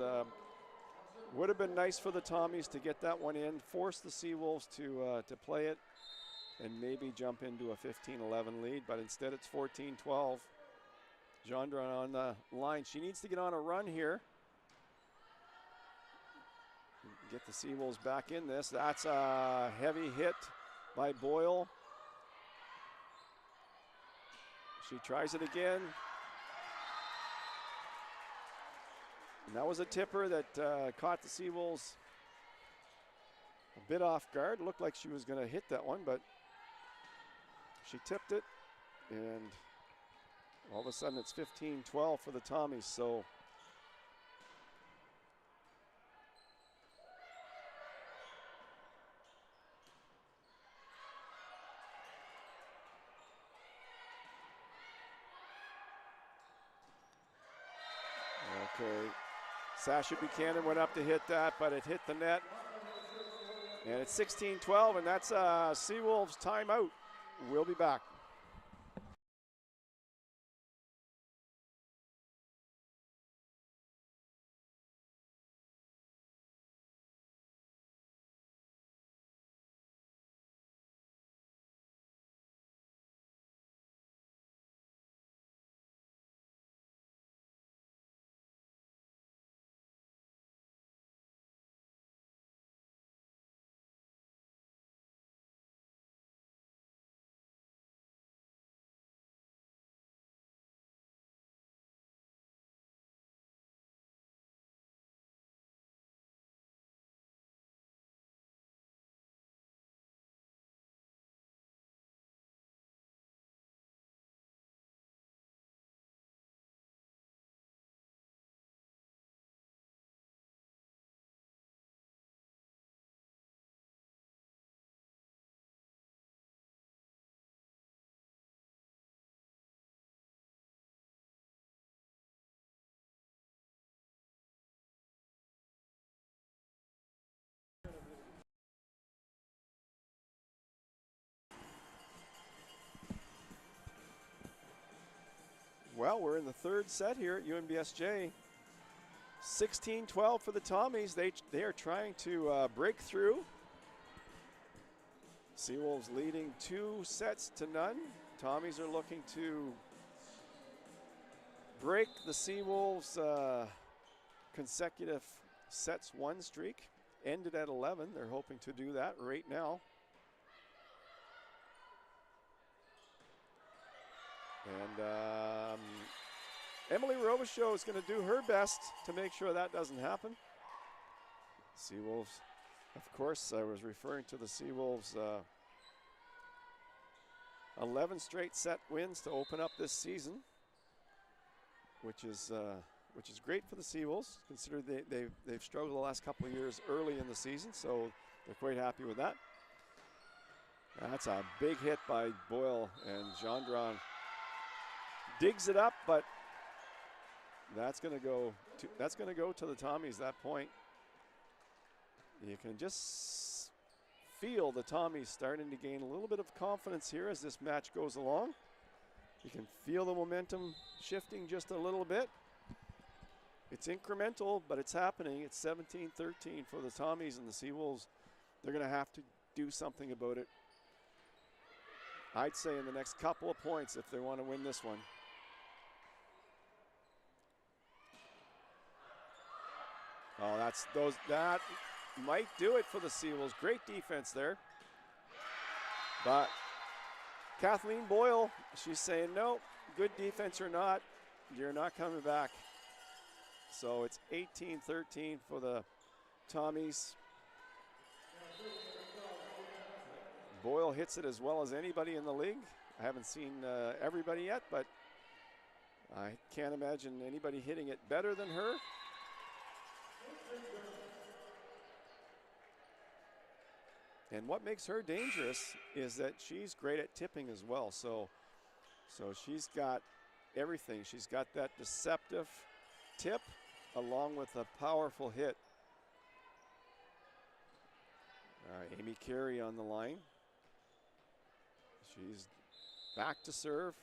A: would have been nice for the Tommies to get that one in, force the Seawolves to play it, and maybe jump into a 15-11 lead. But instead, it's 14-12. Gendron on the line. She needs to get on a run here. Get the Seawolves back in this. That's a heavy hit by Boyle. She tries it again. And that was a tipper that caught the Seawolves a bit off guard. Looked like she was going to hit that one, but she tipped it. And all of a sudden it's 15-12 for the Tommies. So okay, Sasha Buchanan went up to hit that, but it hit the net. And it's 16-12, and that's Seawolves timeout. We'll be back. Well, we're in the third set here at UNBSJ. 16-12 for the Tommies. They are trying to break through. Seawolves leading 2-0. Tommies are looking to break the Seawolves' consecutive sets one streak. Ended at 11. They're hoping to do that right now. And Emily Robichaud is going to do her best to make sure that doesn't happen. Seawolves, of course, I was referring to the Seawolves' 11 straight set wins to open up this season, which is great for the Seawolves, considering they've struggled the last couple of years early in the season, so they're quite happy with that. That's a big hit by Boyle, and Gendron digs it up, but that's going to go to the Tommies. That point, you can just feel the Tommies starting to gain a little bit of confidence here as this match goes along. You can feel the momentum shifting just a little bit. It's incremental, but it's happening. It's 17-13 for the Tommies, and the Seawolves, they're going to have to do something about it, I'd say, in the next couple of points if they want to win this one. Oh, that might do it for the Seawolves. Great defense there. But Kathleen Boyle, she's saying, no, good defense or not, you're not coming back. So it's 18-13 for the Tommies. Boyle hits it as well as anybody in the league. I haven't seen everybody yet, but I can't imagine anybody hitting it better than her. And what makes her dangerous is that she's great at tipping as well. So she's got everything. She's got that deceptive tip along with a powerful hit. Amy Carey on the line. She's back to serve.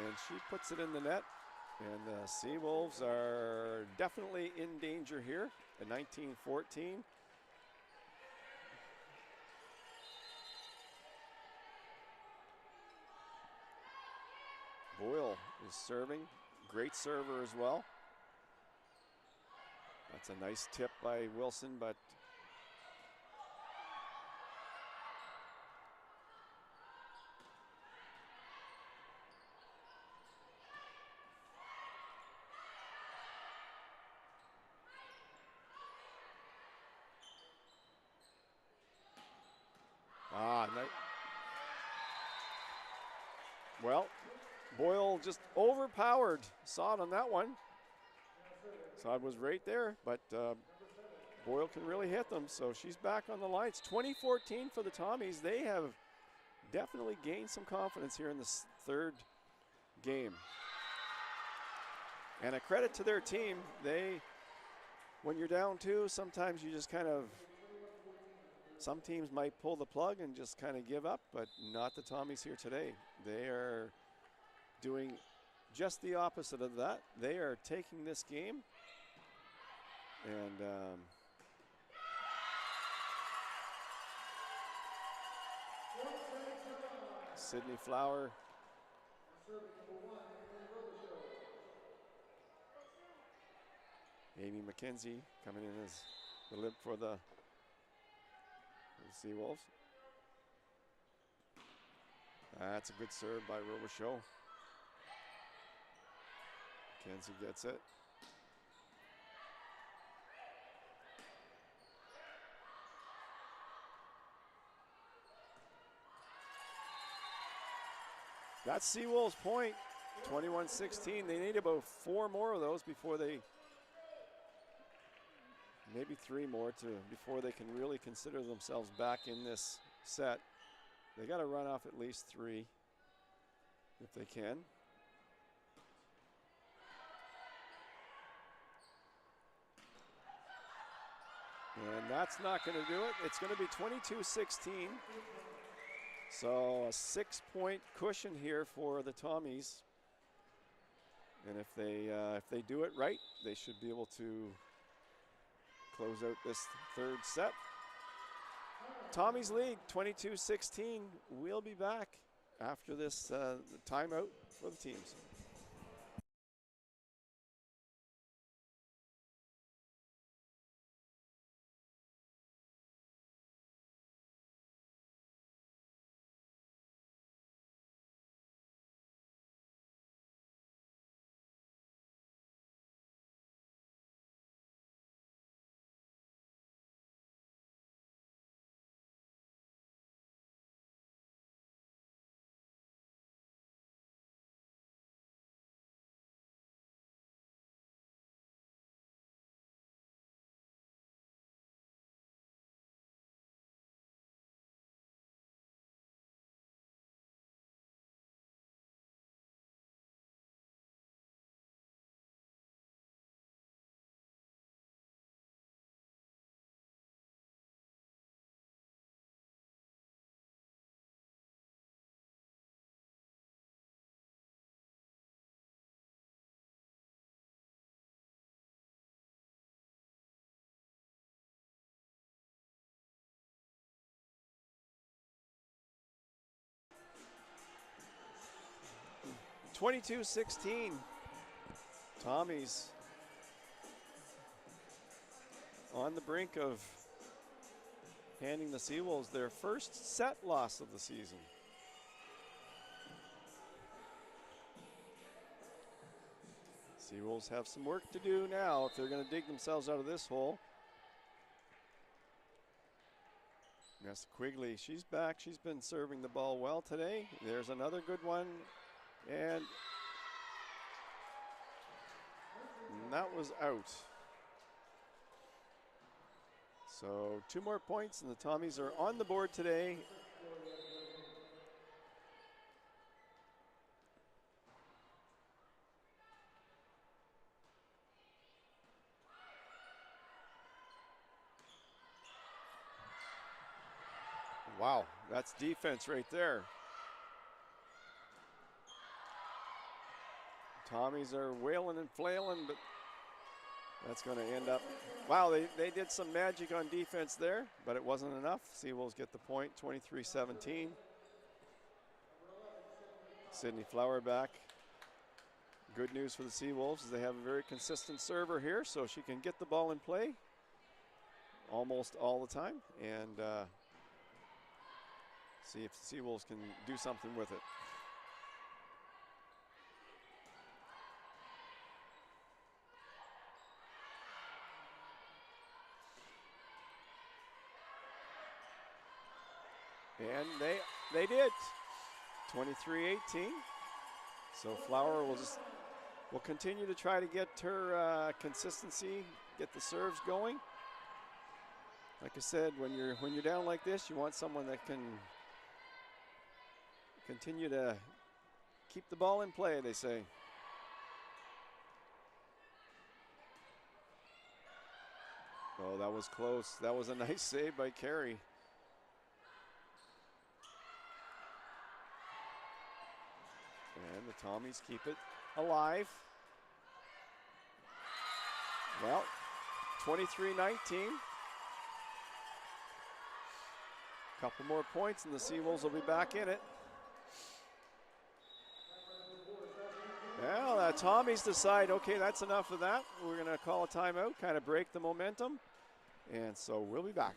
A: And she puts it in the net. And the Seawolves are definitely in danger here at 19-14. Boyle is serving. Great server as well. That's a nice tip by Wilson, but well, Boyle just overpowered Sod on that one. Sod was right there, but Boyle can really hit them, so she's back on the line. It's 2014 for the Tommies. They have definitely gained some confidence here in this third game. And a credit to their team. When you're down 2, sometimes you just kind of, some teams might pull the plug and just kind of give up, but not the Tommies here today. They are doing just the opposite of that. They are taking this game and Sydney Flower Amy McKenzie coming in as the lib for the Seawolves. That's a good serve by Robichaud. McKenzie gets it. That's Seawolves' point, 21-16. They need about 4 more of those before they, maybe 3 more before they can really consider themselves back in this set. They got to run off at least 3 if they can. And that's not going to do it. It's going to be 22-16. So a 6-point cushion here for the Tommies. And if they do it right, they should be able to close out this third set. Tommies lead 22-16. We'll be back after this timeout for the teams. (22-16). Tommies on the brink of handing the Seawolves their first set loss of the season. Seawolves have some work to do now if they're going to dig themselves out of this hole. Nessa Quigley, she's back. She's been serving the ball well today. There's another good one. And that was out. So 2 more points and the Tommies are on the board today. Wow, that's defense right there. Tommies are wailing and flailing, but that's going to end up. Wow, they did some magic on defense there, but it wasn't enough. Seawolves get the point, 23-17. Sydney Flower back. Good news for the Seawolves is they have a very consistent server here, so she can get the ball in play almost all the time and see if the Seawolves can do something with it. And they did. 23-18. So Flower will continue to try to get her consistency, get the serves going. Like I said, when you're down like this, you want someone that can continue to keep the ball in play, they say. Oh, that was close. That was a nice save by Carey. And the Tommies keep it alive. Well, 23-19. Couple more points and the Seawolves will be back in it. Well, Tommies decide, okay, that's enough of that. We're going to call a timeout, kind of break the momentum. And so we'll be back.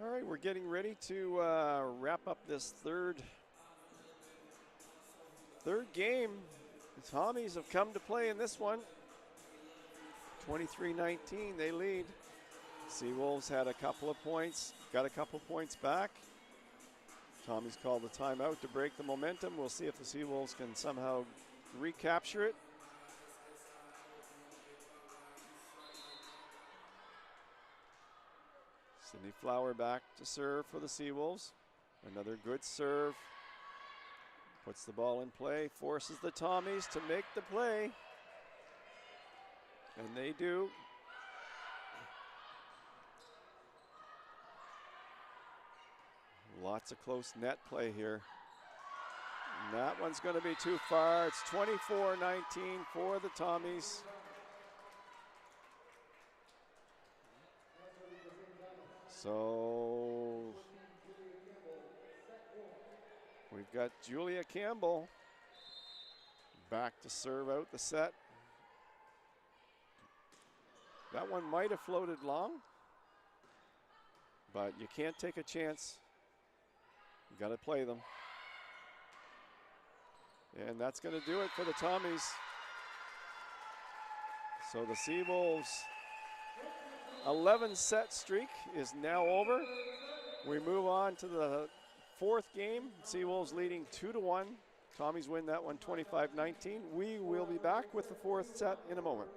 A: All right, we're getting ready to wrap up this third game. The Tommies have come to play in this one. 23-19, they lead. Seawolves had a couple of points, got a couple points back. Tommies called the timeout to break the momentum. We'll see if the Seawolves can somehow recapture it. Sydney Flower back to serve for the Seawolves. Another good serve. Puts the ball in play, forces the Tommies to make the play. And they do. Lots of close net play here. And that one's going to be too far. It's 24-19 for the Tommies. So we've got Julia Campbell back to serve out the set. That one might have floated long, but you can't take a chance. You got to play them. And that's going to do it for the Tommies. So the Seawolves' 11-set streak is now over. We move on to the fourth game. Seawolves leading 2-1. Tommies win that one 25-19. We will be back with the fourth set in a moment.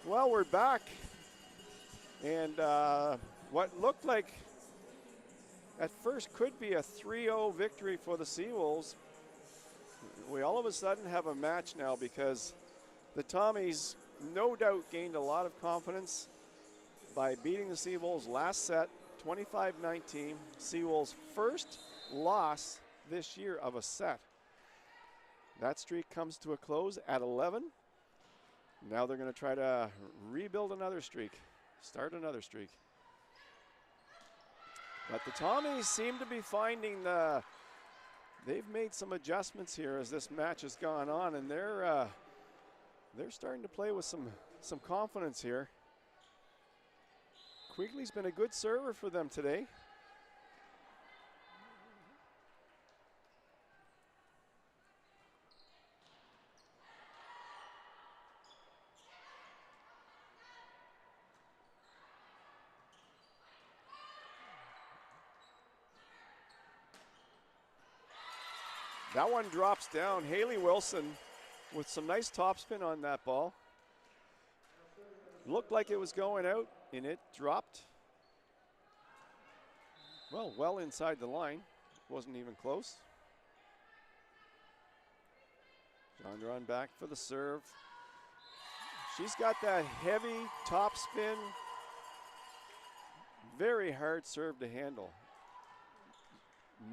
A: Well, we're back. And what looked like at first could be a 3-0 victory for the Seawolves, we all of a sudden have a match now because the Tommies no doubt gained a lot of confidence by beating the Seawolves last set, 25-19. Seawolves' first loss this year of a set. That streak comes to a close at 11. Now they're going to try to rebuild another streak, start another streak. But the Tommies seem to be finding they've made some adjustments here as this match has gone on, and they're starting to play with some confidence here. Quigley's been a good server for them today. That one drops down. Haley Wilson with some nice topspin on that ball. Looked like it was going out, and it dropped, well inside the line. Wasn't even close. Gendron back for the serve. She's got that heavy topspin, very hard serve to handle.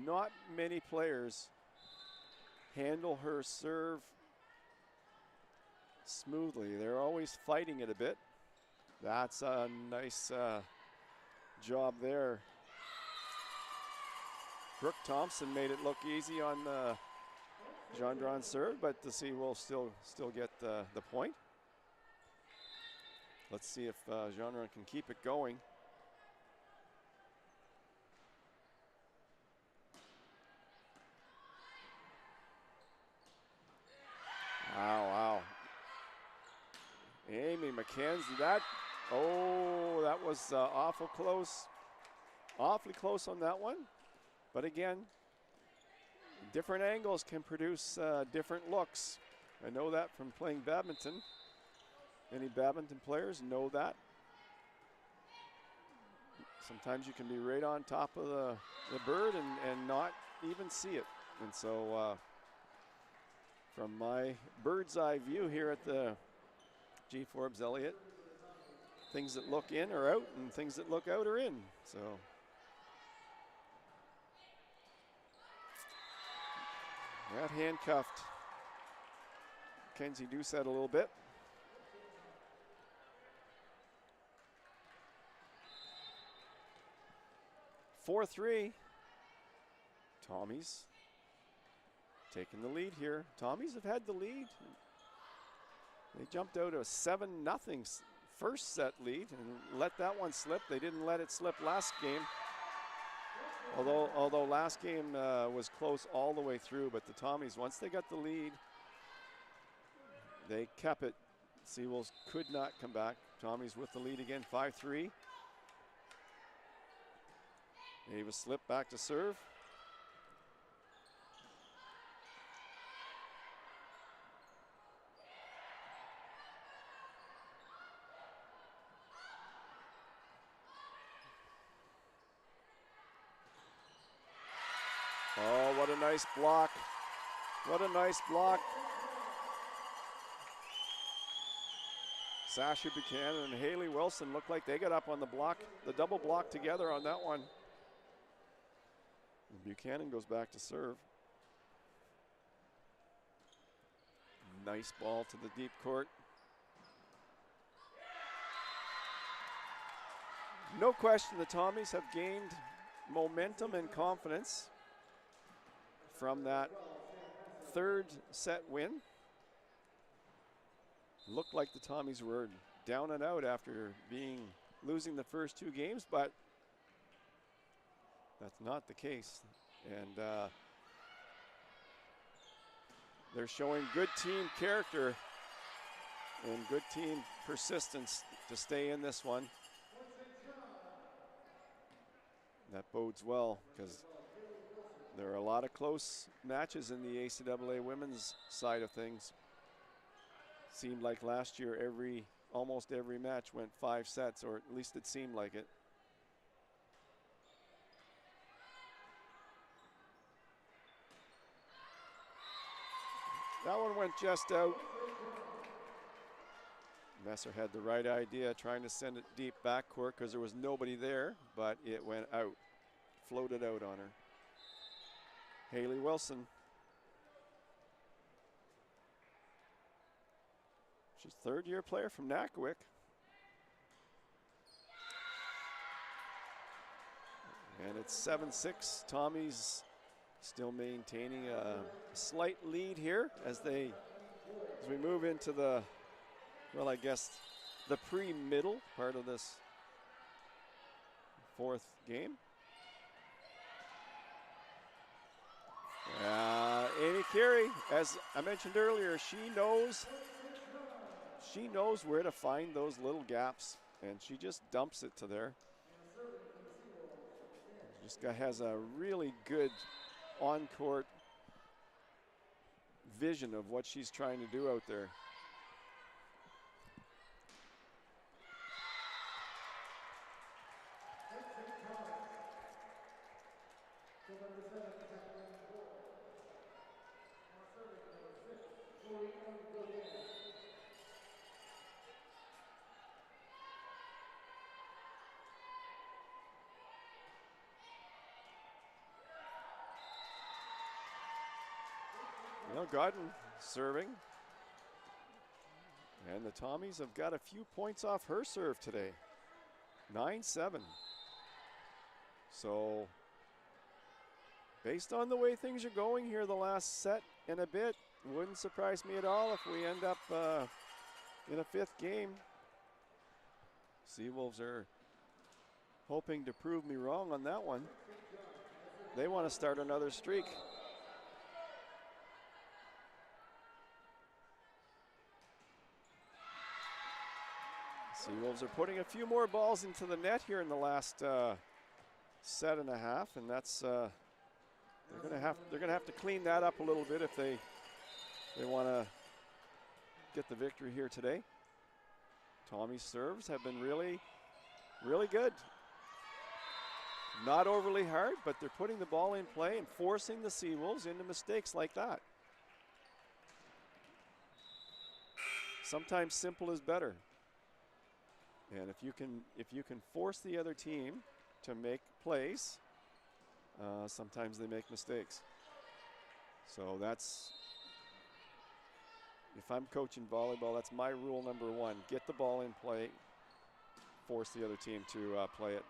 A: Not many players handle her serve smoothly. They're always fighting it a bit. That's a nice job there. Brooke Thompson made it look easy on Gendron serve, but the Seawolves still get the point. Let's see if Gendron can keep it going. Wow. Amy McKenzie, that was awfully close on that one. But again, different angles can produce different looks. I know that from playing badminton. Any badminton players know that. Sometimes you can be right on top of the bird and not even see it. And so from my bird's eye view here at the G. Forbes Elliott, things that look in are out and things that look out are in. So that handcuffed Kenzie Doucette a little bit. Four, 3. Tommies taking the lead here. Tommies have had the lead. They jumped out a 7-0 first set lead and let that one slip. They didn't let it slip last game. Although last game was close all the way through, but the Tommies, once they got the lead, they kept it. Seawolves could not come back. Tommies with the lead again, 5-3. Ava slipped back to serve. Oh, what a nice block. What a nice block. Sasha Buchanan and Haley Wilson looked like they got up on the block, the double block together on that one. And Buchanan goes back to serve. Nice ball to the deep court. No question the Tommies have gained momentum and confidence from that third set win. Looked like the Tommies were down and out after losing the first two games, but that's not the case. And they're showing good team character and good team persistence to stay in this one. That bodes well because there are a lot of close matches in the ACAA women's side of things. Seemed like last year every almost every match went 5 sets, or at least it seemed like it. That one went just out. Messer had the right idea, trying to send it deep backcourt because there was nobody there, but it went out, floated out on her. Haley Wilson. She's a third-year player from Nakawik. And it's 7-6. Tommy's still maintaining a slight lead here as we move into the, well, I guess the pre-middle part of this 4th game. Amy Carey, as I mentioned earlier, she knows where to find those little gaps, and she just dumps it to there. This guy has a really good on-court vision of what she's trying to do out there. Godden serving. And the Tommies have got a few points off her serve today. 9-7. So, based on the way things are going here the last set and a bit, wouldn't surprise me at all if we end up in a 5th game. Seawolves are hoping to prove me wrong on that one. They want to start another streak. Seawolves are putting a few more balls into the net here in the last set and a half, and that's they're gonna have to clean that up a little bit if they want to get the victory here today. Tommy's serves have been really good. Not overly hard, but they're putting the ball in play and forcing the Seawolves into mistakes like that. Sometimes simple is better. And if you can force the other team to make plays, sometimes they make mistakes. So that's, if I'm coaching volleyball, that's my rule number 1. Get the ball in play, force the other team to play it.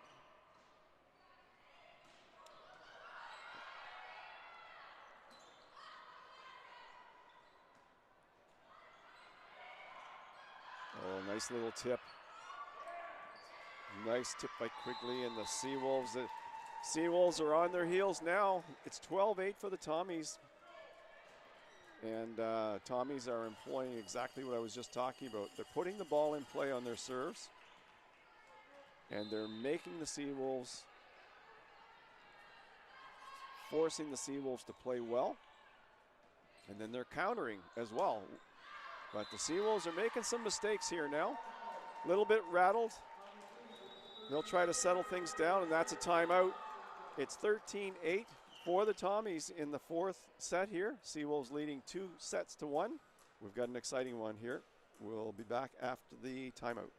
A: Oh, nice little tip. Nice tip by Quigley, and the Seawolves are on their heels now. It's 12-8 for the Tommies. And Tommies are employing exactly what I was just talking about. They're putting the ball in play on their serves, and they're making the Seawolves, forcing the Seawolves to play well. And then they're countering as well. But the Seawolves are making some mistakes here now. A little bit rattled. They'll try to settle things down, and that's a timeout. It's 13-8 for the Tommies in the 4th set here. Seawolves leading 2-1. We've got an exciting one here. We'll be back after the timeout.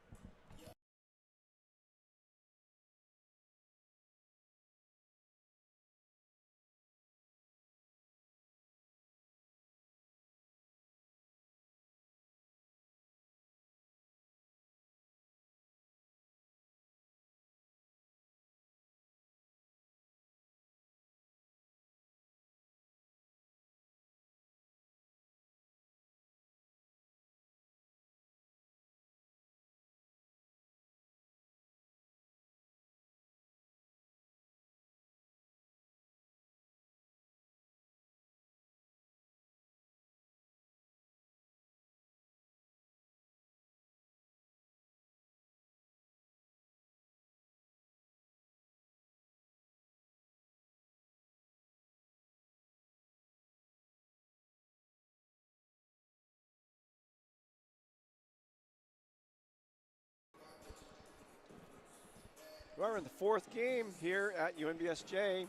A: We're in the fourth game here at UNBSJ.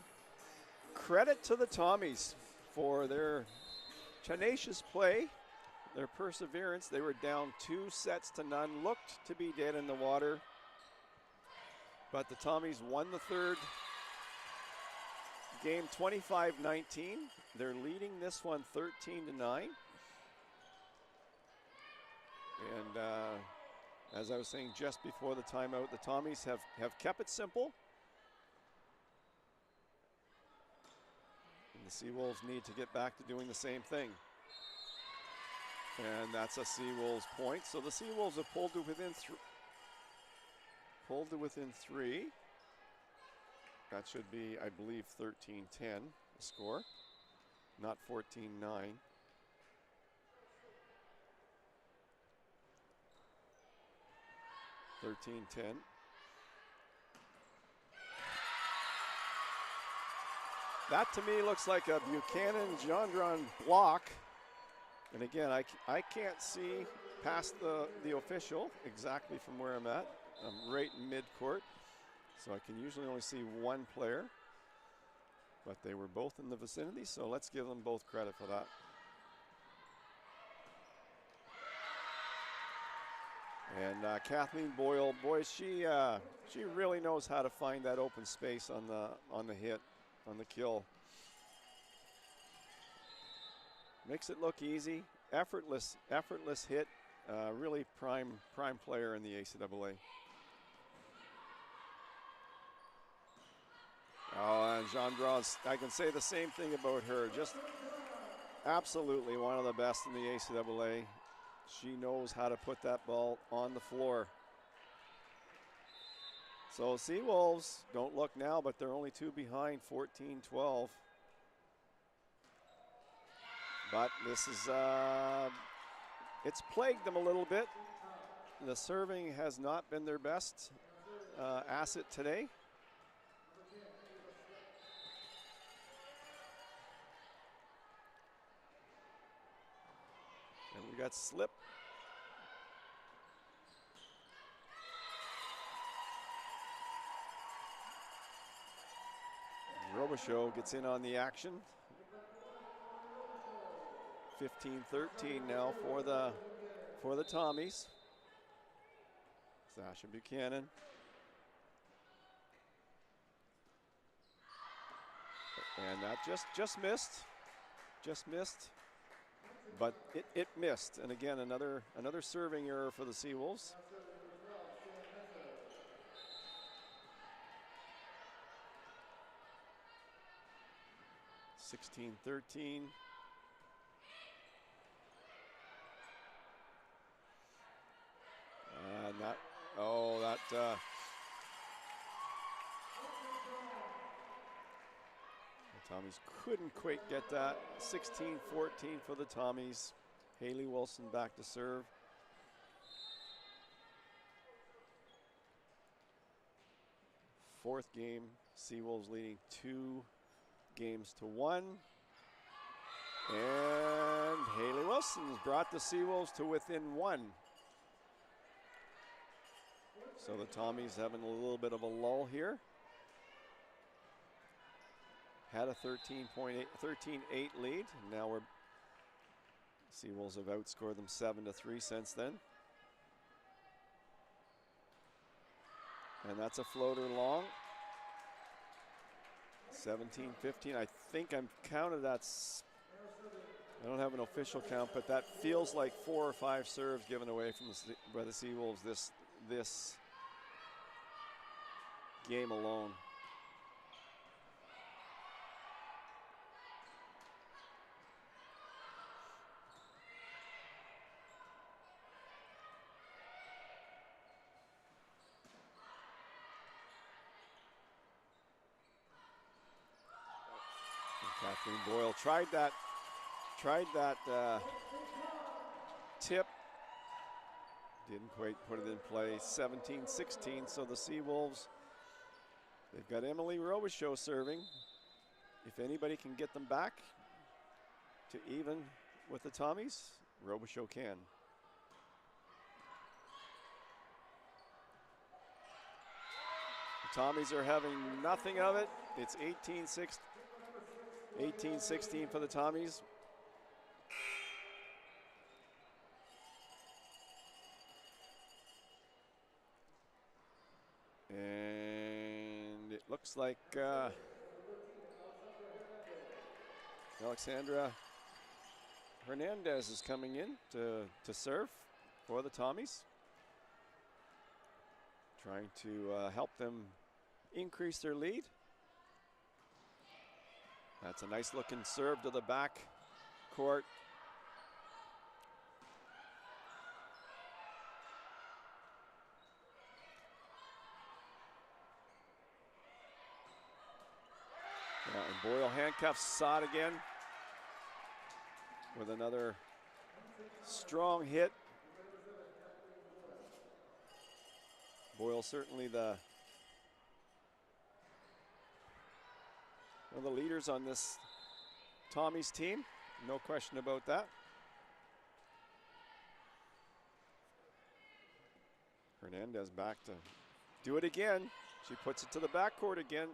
A: Credit to the Tommies for their tenacious play, their perseverance. They were down 2-0, looked to be dead in the water. But the Tommies won the third game 25-19. They're leading this one 13-9. And as I was saying just before the timeout, the Tommies have kept it simple. And the Seawolves need to get back to doing the same thing. And that's a Seawolves point. So the Seawolves have pulled to within three. That should be, I believe, 13-10 the score, not 14-9. 13-10. That to me looks like a Buchanan-Gendron block. And again, I can't see past the official exactly from where I'm at. I'm right in mid-court, so I can usually only see one player. But they were both in the vicinity, so let's give them both credit for that. And Kathleen Boyle, boy, she really knows how to find that open space on the hit, on the kill. Makes it look easy, effortless hit. Really prime player in the ACAA. Oh, and Gendron, I can say the same thing about her. Just absolutely one of the best in the ACAA. She knows how to put that ball on the floor. So Seawolves don't look now, but they're only 2 behind, 14-12. But this is, it's plagued them a little bit. The serving has not been their best asset today. And we got slip. Robichaud gets in on the action. 15-13 now for the Tommies. Sasha Buchanan. And that just missed. But it missed. And again, another serving error for the Seawolves. (16-13). The Tommies couldn't quite get that. 16-14 for the Tommies. Haley Wilson back to serve. Fourth game, Seawolves leading 2-1. And Haley Wilson's brought the Seawolves to within 1. So the Tommies having a little bit of a lull here. Had a 13-8 lead. And now Seawolves have outscored them 7-3 since then. And that's a floater long. 17-15. I think I'm counted that's, I don't have an official count, but that feels like 4 or 5 serves given away from by the Seawolves this game alone. Kathleen Boyle tried that tip. Didn't quite put it in play. 17-16. So the Seawolves, they've got Emily Robichaud serving. If anybody can get them back to even with the Tommies, Robichaud can. Tommies are having nothing of it. It's 18-16 for the Tommies. And it looks like Alexandra Hernandez is coming in to serve for the Tommies, trying to help them increase their lead. That's a nice looking serve to the back court. Yeah, and Boyle handcuffs Sod again with another strong hit. Boyle certainly one of the leaders on this Tommies team, no question about that. Hernandez back to do it again. She puts it to the backcourt again.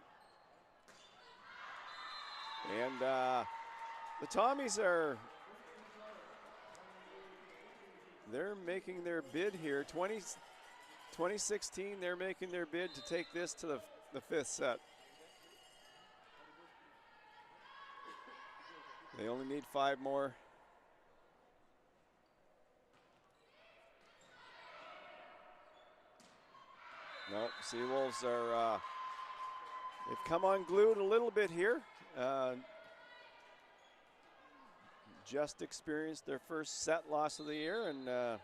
A: And the Tommies they're making their bid here. 2016, they're making their bid to take this to the fifth set. They only need 5 more. No, Seawolves are, they've come unglued a little bit here. Just experienced their first set loss of the year, and that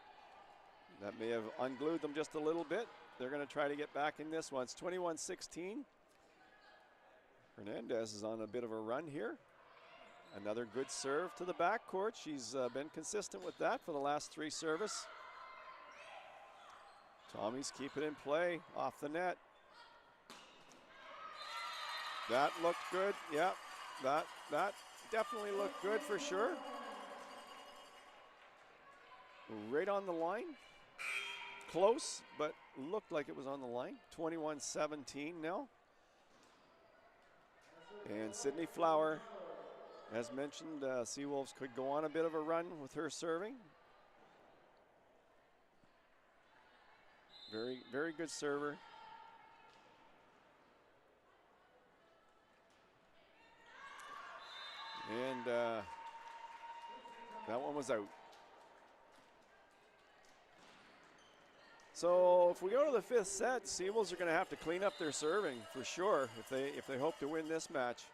A: may have unglued them just a little bit. They're going to try to get back in this one. It's 21-16. Hernandez is on a bit of a run here. Another good serve to the backcourt. She's been consistent with that for the last 3 service. Tommies keep it in play off the net. That looked good. Yeah, that definitely looked good for sure. Right on the line. Close, but looked like it was on the line. 21-17 now. And Sydney Flower, as mentioned, Seawolves could go on a bit of a run with her serving. Very, very good server. And that one was out. So if we go to the 5th set, Seawolves are going to have to clean up their serving for sure if they hope to win this match.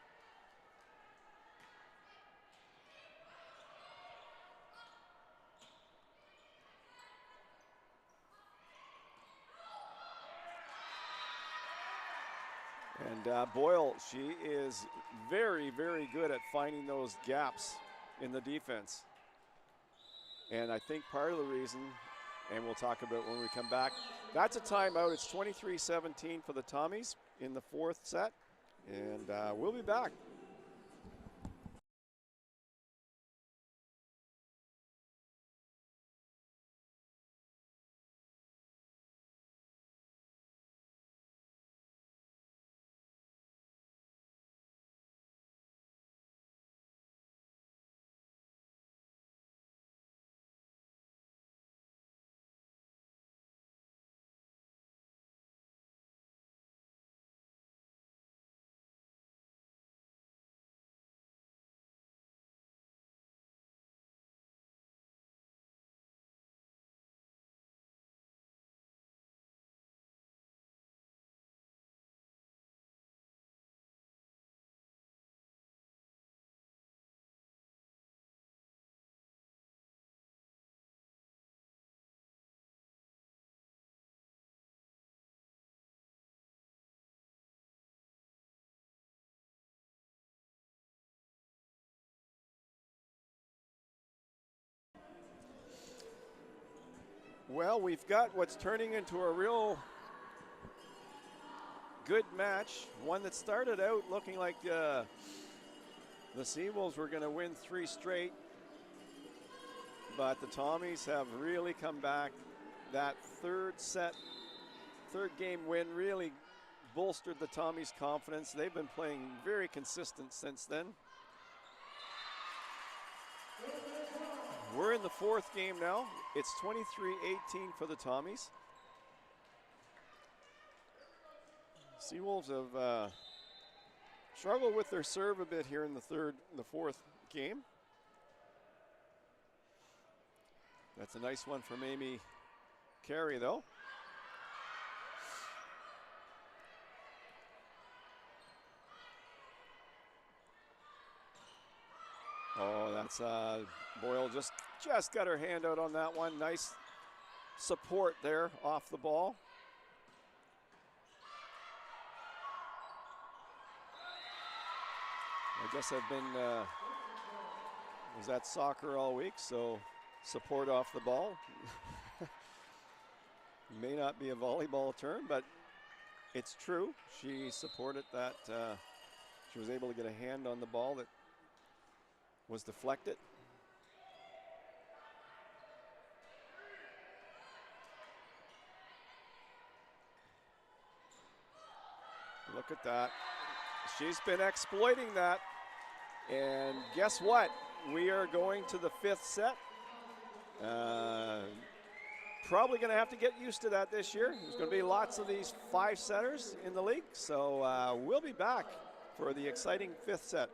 A: And Boyle, she is very, very good at finding those gaps in the defense. And I think part of the reason, and we'll talk about when we come back, that's a timeout. It's 23-17 for the Tommies in the 4th set. And we'll be back. Well, we've got what's turning into a real good match. One that started out looking like the Seawolves were going to win 3 straight. But the Tommies have really come back. That third game win really bolstered the Tommies' confidence. They've been playing very consistent since then. We're in the fourth game now. It's 23-18 for the Tommies. Seawolves have struggled with their serve a bit here in the fourth game. That's a nice one from Amy Carey, though. Oh, that's Boyle just got her hand out on that one. Nice support there off the ball. I guess I've been was at soccer all week, so support off the ball. May not be a volleyball term, but it's true. She supported that. She was able to get a hand on the ball that was deflected. Look at that. She's been exploiting that. And guess what? We are going to the fifth set. Probably going to have to get used to that this year. There's going to be lots of these 5-setters in the league. So we'll be back for the exciting fifth set.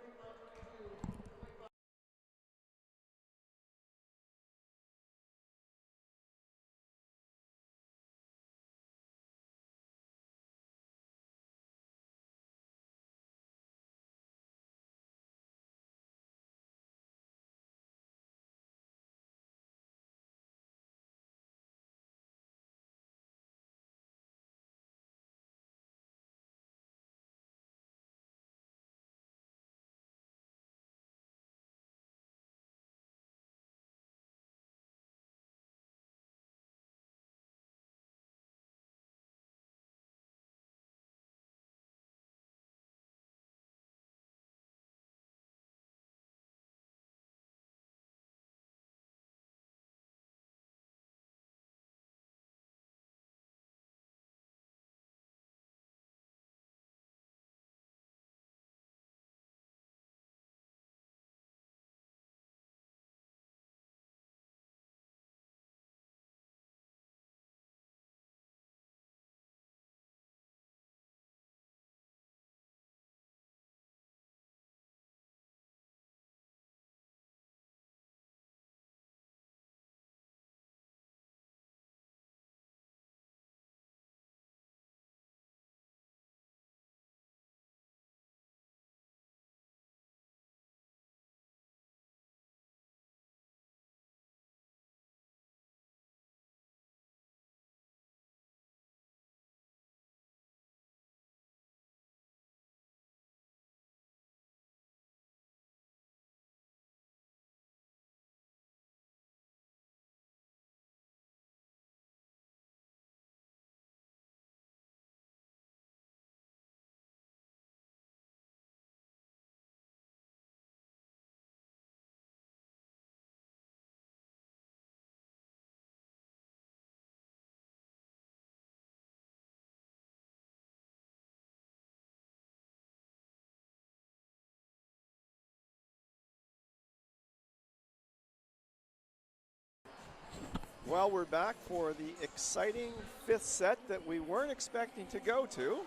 A: Well, we're back for the exciting fifth set that we weren't expecting to go to.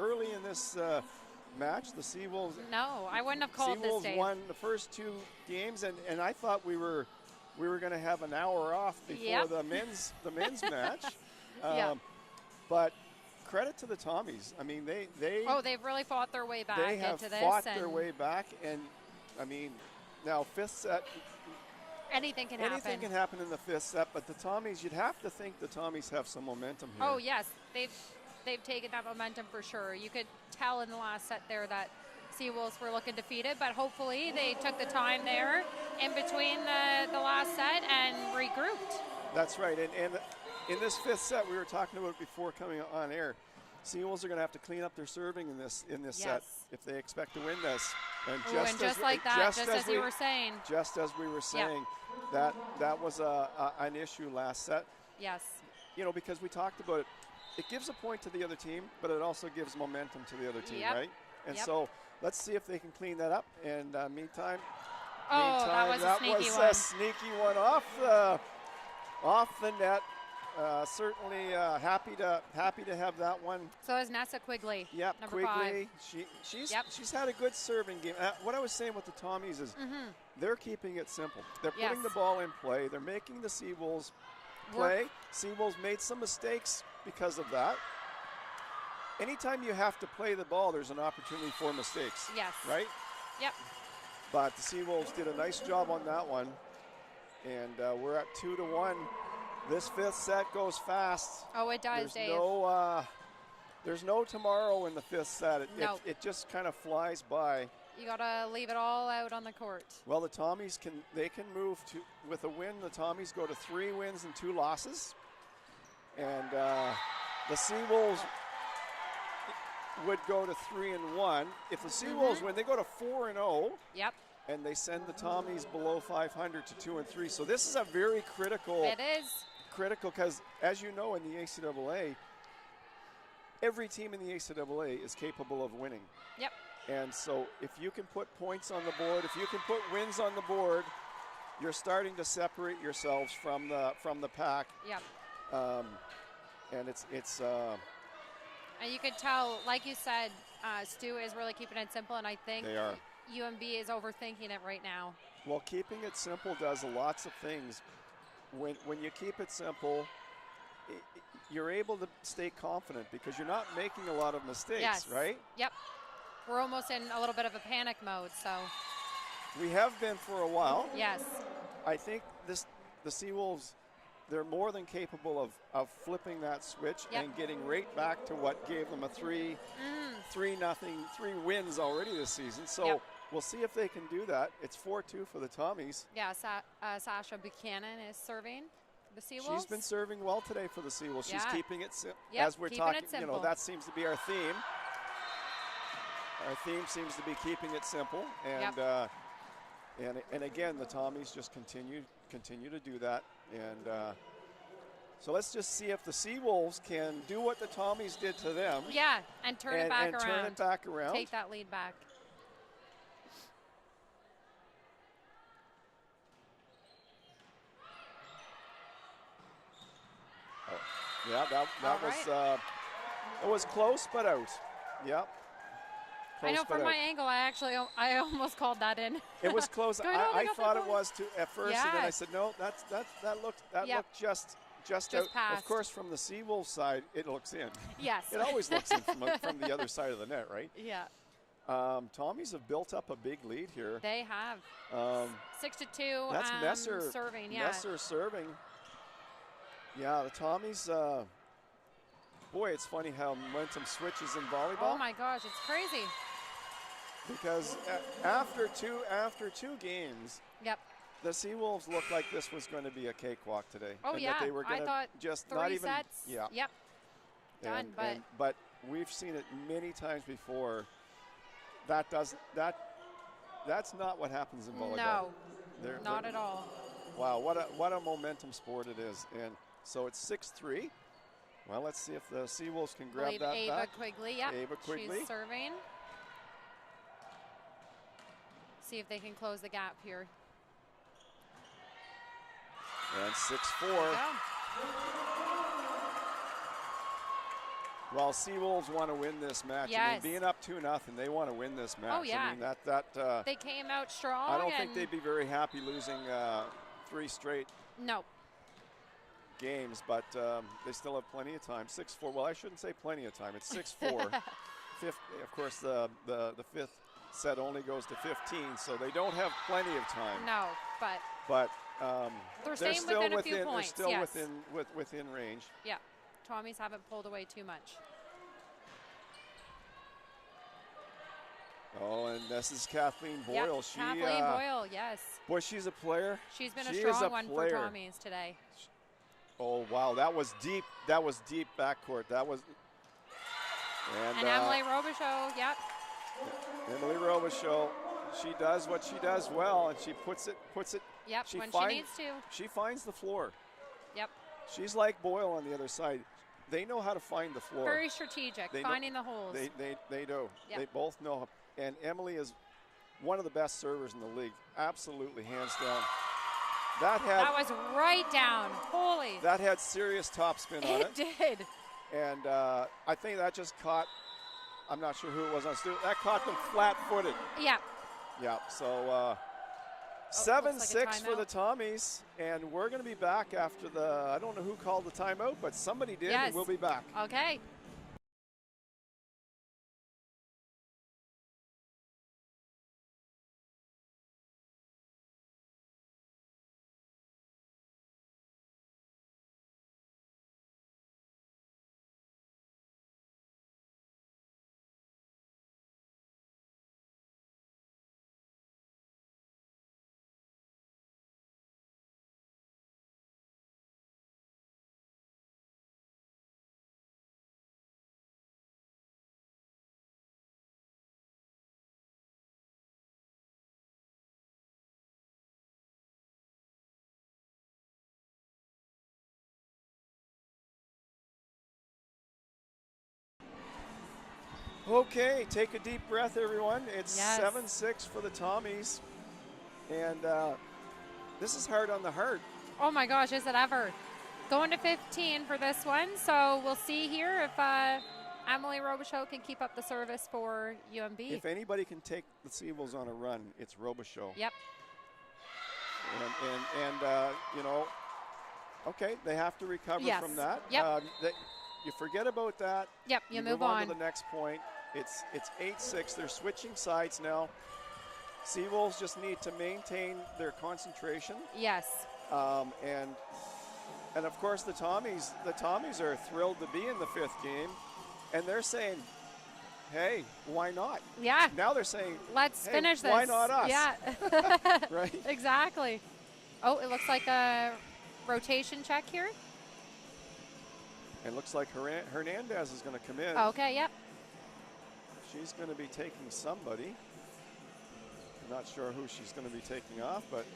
A: Early in this match, the Seawolves.
B: No, I wouldn't have called this, Dave.
A: Seawolves won the first two games, and I thought we were going to have an hour off before the men's match. But credit to the Tommies. I mean, they've
B: really fought their way back
A: into this. They have fought their way back, and I mean, now fifth set.
B: Anything can
A: happen in the fifth set, but the Tommies, you'd have to think the Tommies have some momentum here.
B: Oh yes, they've taken that momentum for sure. You could tell in the last set there that Seawolves were looking defeated, but hopefully they took the time there in between the last set and regrouped.
A: That's right, and in this fifth set, we were talking about it before coming on air. Seawolves are going to have to clean up their serving in this set if they expect to win this. And just like that, just as you were saying. Just as we were saying, that was an issue last set.
B: Yes.
A: You know, because we talked about it. it gives a point to the other team, but it also gives momentum to the other team,
B: Yep.
A: right? And
B: Yep.
A: so let's see if they can clean that up. And meantime,
B: That was a sneaky one.
A: a sneaky one off the net. Certainly happy to have that one.
B: So is Nessa Quigley.
A: Yep,
B: number 5.
A: She's had a good serving game. What I was saying with the Tommies is they're keeping it simple. They're putting the ball in play. They're making the Seawolves play. Seawolves made some mistakes because of that. Anytime you have to play the ball, there's an opportunity for mistakes.
B: Yes.
A: Right?
B: Yep.
A: But the Seawolves did a nice job on that one. And we're at 2-1. This 5th set goes fast.
B: Oh, it does, Dave.
A: There's no tomorrow in the 5th set.
B: No.
A: It just kind of flies by.
B: You got to leave it all out on the court.
A: Well, the Tommies can move to, with a win, the Tommies go to 3 wins and 2 losses. And the Seawolves would go to 3-1. If the Seawolves win, they go to 4-0.
B: Yep.
A: And they send the Tommies below 500 to 2-3. So this is a very critical.
B: It is.
A: Critical because, as you know, in the ACAA, every team in the ACAA is capable of winning.
B: Yep.
A: And so if you can put points on the board, if you can put wins on the board, you're starting to separate yourselves from the pack.
B: Yep.
A: And it's
B: and you could tell, like you said, Stu is really keeping it simple, and I think
A: they are.
B: UNB is overthinking it right now.
A: Well, keeping it simple does lots of things. When you keep it simple, you're able to stay confident because you're not making a lot of mistakes, right?
B: Yep. We're almost in a little bit of a panic mode, so.
A: We have been for a while.
B: Yes.
A: I think the Seawolves, they're more than capable of flipping that switch and getting right back to what gave them a 3-0, 3 wins already this season. So we'll see if they can do that. It's 4-2 for the Tommies.
B: Yeah, Sasha Buchanan is serving the Seawolves.
A: She's been serving well today for the Seawolves. She's keeping it simple. As we're
B: keeping
A: talking,
B: it simple.
A: That seems to be our theme. Our theme seems to be keeping it simple. And and again, the Tommies just continue to do that. And so let's just see if the Seawolves can do what the Tommies did to them.
B: Yeah, and turn it back around.
A: Turn it back around.
B: Take that lead back.
A: Yeah, that was close, but out. Yep.
B: I know from my angle, I almost called that in.
A: It was close. I thought it was too at first, and then I said no. That looked just out.
B: Passed.
A: Of course, from the Seawolves side, it looks in.
B: Yes.
A: It always looks in from the other side of the net, right?
B: Yeah.
A: Tommies have built up a big lead here.
B: They have. 6-2.
A: That's Messer
B: serving. Yeah.
A: Messer serving. Yeah, the Tommies. Boy, it's funny how momentum switches in volleyball.
B: Oh my gosh, it's crazy.
A: Because after two games, the Seawolves looked like this was going to be a cakewalk today.
B: Oh
A: and
B: yeah,
A: that they were
B: I thought
A: just
B: 3
A: not even.
B: sets.
A: Yeah.
B: Yep. Done,
A: but we've seen it many times before. That's not what happens in volleyball.
B: No, not at all.
A: Wow, what a momentum sport it is, and so it's 6-3. Well, let's see if the Seawolves can grab that
B: Ava
A: back.
B: Quigley, yep.
A: Ava Quigley.
B: She's serving. See if they can close the gap here.
A: And 6-4. Well, Seawolves want to win this match.
B: Yes.
A: I mean, being up 2-0, they want to win this match.
B: Oh, yeah.
A: I mean, that
B: they came out strong.
A: I don't think they'd be very happy losing 3 straight games, but they still have plenty of time. 6-4. Well, I shouldn't say plenty of time. It's 6-4. Of course, the 5th set only goes to 15, so they don't have plenty of time.
B: No,
A: but
B: they're still within a few points.
A: They're still within range.
B: Yeah, Tommies haven't pulled away too much.
A: Oh, and this is Kathleen Boyle.
B: Yep, Kathleen Boyle, yes.
A: Boy, she's a player.
B: She's been a strong one for Tommies today.
A: Oh, wow, that was deep. That was deep backcourt. That was.
B: And Emily Robichaud, yep.
A: Emily Robichaud, she does what she does well, and she puts it.
B: Yep, when she needs to.
A: She finds the floor.
B: Yep.
A: She's like Boyle on the other side. they know how to find the floor.
B: Very strategic, finding the holes.
A: They do.
B: Yep.
A: They both know. And Emily is one of the best servers in the league. Absolutely, hands down.
B: That was right down. Holy.
A: That had serious topspin on it.
B: It did.
A: And I think that just caught, I'm not sure who it was on STU. That caught them flat-footed.
B: Yeah.
A: Yeah, so 7-6 for the Tommies. And we're going to be back after I don't know who called the timeout, but somebody did,
B: yes.
A: and we'll be back.
B: Okay.
A: Okay, take a deep breath, everyone. It's
B: yes.
A: 7-6 for the Tommies. And this is hard on the heart.
B: Oh my gosh, is it ever? Going to 15 for this one. So we'll see here if Emily Robichaud can keep up the service for UNB.
A: If anybody can take the Seawolves on a run, it's Robichaud.
B: Yep.
A: And you know, okay, they have to recover
B: yes.
A: from that.
B: Yep.
A: You forget about that.
B: Yep, you
A: move on to the next point. It's 8-6. They're switching sides now. Seawolves just need to maintain their concentration.
B: Yes.
A: And of course the Tommies are thrilled to be in the 5th game, and they're saying, hey, why not?
B: Yeah.
A: Now they're saying,
B: let's
A: hey,
B: finish this.
A: Why not us?
B: Yeah.
A: Right.
B: Exactly. Oh, it looks like a rotation check here.
A: And looks like Hernandez is going to come in.
B: Okay, yep.
A: She's going to be taking somebody. I'm not sure who she's going to be taking off, but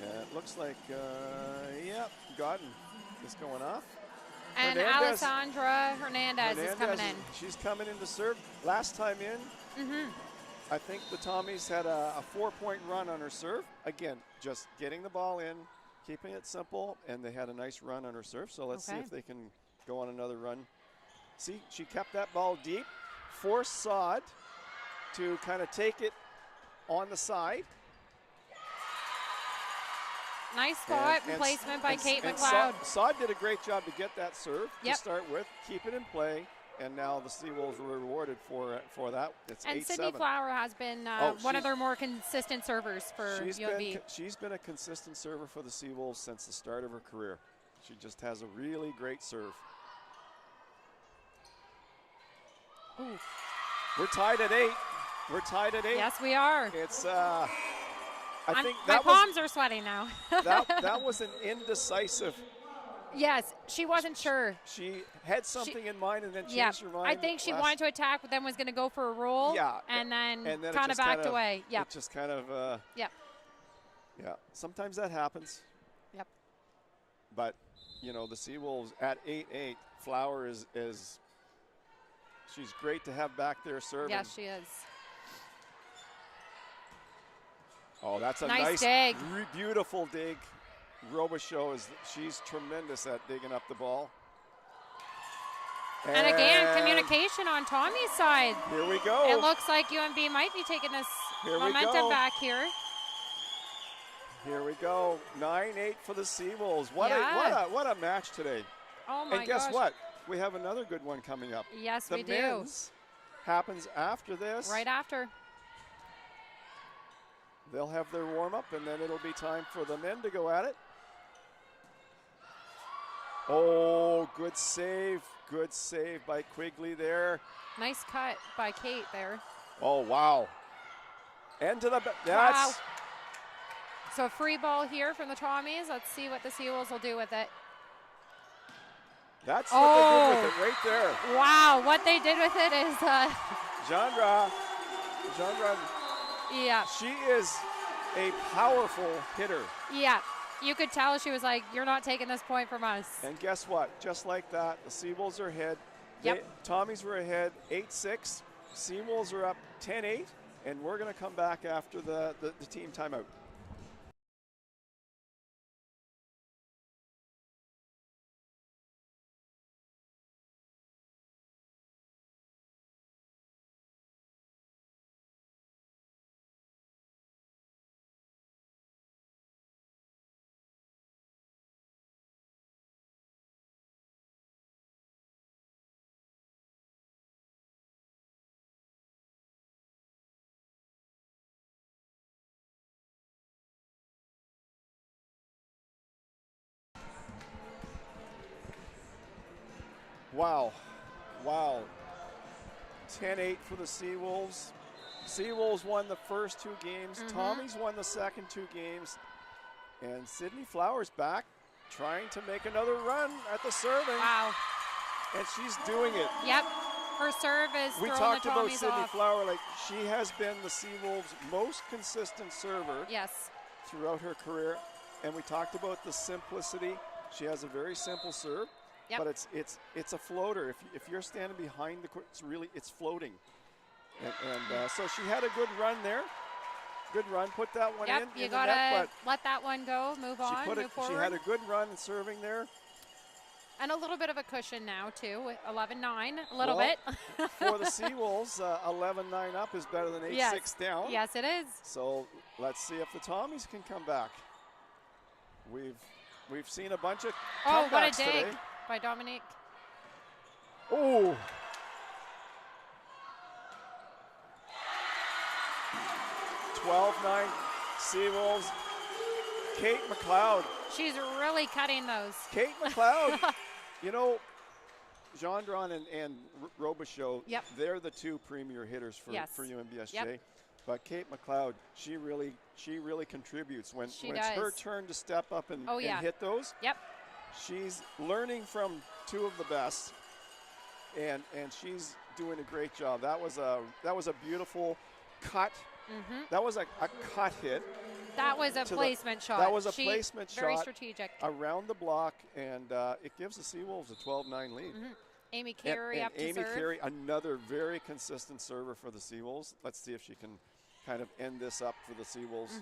A: yeah, it looks like, yep, Godden is going off.
B: And Alessandra Hernandez is coming in.
A: She's coming in to serve. Last time in, I think the Tommies had a 4-point run on her serve. Again, just getting the ball in, keeping it simple, and they had a nice run on her serve. So let's see if they can go on another run. See, she kept that ball deep, forced Sod to kind of take it on the side.
B: Nice spot and placement by Kate McLeod.
A: Sod did a great job to get that serve to start with, keep it in play, and now the Seawolves were rewarded for that. It's 8-7.
B: And Sydney Flower has been one of their more consistent servers for UNB.
A: She's been a consistent server for the Seawolves since the start of her career. She just has a really great serve.
B: Ooh.
A: We're tied at 8. We're tied at 8.
B: Yes, we are.
A: It's I think
B: my palms are sweating now.
A: that was an indecisive.
B: Yes, she wasn't sure.
A: She had something in mind and then changed her mind.
B: I think she wanted to attack, but then was going to go for a roll.
A: Yeah.
B: And then kind of backed away. Yeah.
A: It just kind of.
B: Yep.
A: Yeah. Sometimes that happens.
B: Yep.
A: But, you know, the Seawolves at 8-8, Flower is she's great to have back there serving.
B: Yes, she is.
A: Oh, that's a
B: nice dig.
A: Beautiful dig. Robichaud she's tremendous at digging up the ball.
B: And again, communication on Tommy's side.
A: Here we go.
B: It looks like UNB might be taking this momentum back here.
A: Here we go. 9-8 for the Seawolves. What a match today.
B: Oh my gosh.
A: And guess what? We have another good one coming up.
B: Yes, we do.
A: The men's happens after this.
B: Right after.
A: They'll have their warm-up, and then it'll be time for the men to go at it. Oh, good save. Good save by Quigley there.
B: Nice cut by Kate there.
A: Oh, wow. And to the
B: wow. So free ball here from the Tommies. Let's see what the Seawolves will do with it.
A: That's what they did with it right there.
B: Wow, what they did with it is
A: Jandra,
B: yeah.
A: she is a powerful hitter.
B: Yeah. You could tell she was like, you're not taking this point from us.
A: And guess what? Just like that, the Seawolves are ahead.
B: Yep.
A: Tommies were ahead 8-6. Seawolves are up 10-8. And we're going to come back after the team timeout. Wow. 10-8 for the Seawolves. Seawolves won the first 2 games. Tommies won the second 2 games. And Sydney Flowers back trying to make another run at the serving.
B: Wow.
A: And she's doing it.
B: Yep. Her serve is
A: We
B: throwing
A: talked
B: the
A: about
B: Tommies
A: Sydney
B: off.
A: Flower, like she has been the Seawolves' most consistent server
B: Yes.
A: throughout her career. And we talked about the simplicity. She has a very simple serve.
B: Yep.
A: But it's a floater. If you're standing behind the court, it's floating. And so she had a good run there. Good run. Put that one
B: Yep,
A: in.
B: you
A: in
B: gotta
A: the net,
B: let that one go. Move on. Move
A: she
B: forward.
A: had a good run in serving there.
B: And a little bit of a cushion now too, with 11-9. A little
A: Well,
B: bit.
A: For the Seawolves, 11-9 up is better than 8-6 down.
B: Yes, it is.
A: So let's see if the Tommies can come back. We've seen a bunch of comebacks
B: what a dig
A: today.
B: by Dominique.
A: Oh. (12-9) Seawolves. Kate McLeod.
B: She's really cutting those.
A: Kate McLeod. You know, Gendron and Robichaud,
B: Yep.
A: they're the 2 premier hitters for UNBSJ.
B: Yep.
A: But Kate McLeod, she really contributes when it's
B: does.
A: her turn to step up and hit those.
B: Yep.
A: She's learning from 2 of the best, and she's doing a great job. That was a beautiful cut. That was a cut hit.
B: That was a placement shot.
A: That was a placement shot.
B: Very strategic.
A: Around the block, and it gives the Seawolves a 12-9 lead.
B: Amy Carey up to
A: Amy
B: serve.
A: Carey, another very consistent server for the Seawolves. Let's see if she can kind of end this up for the Seawolves.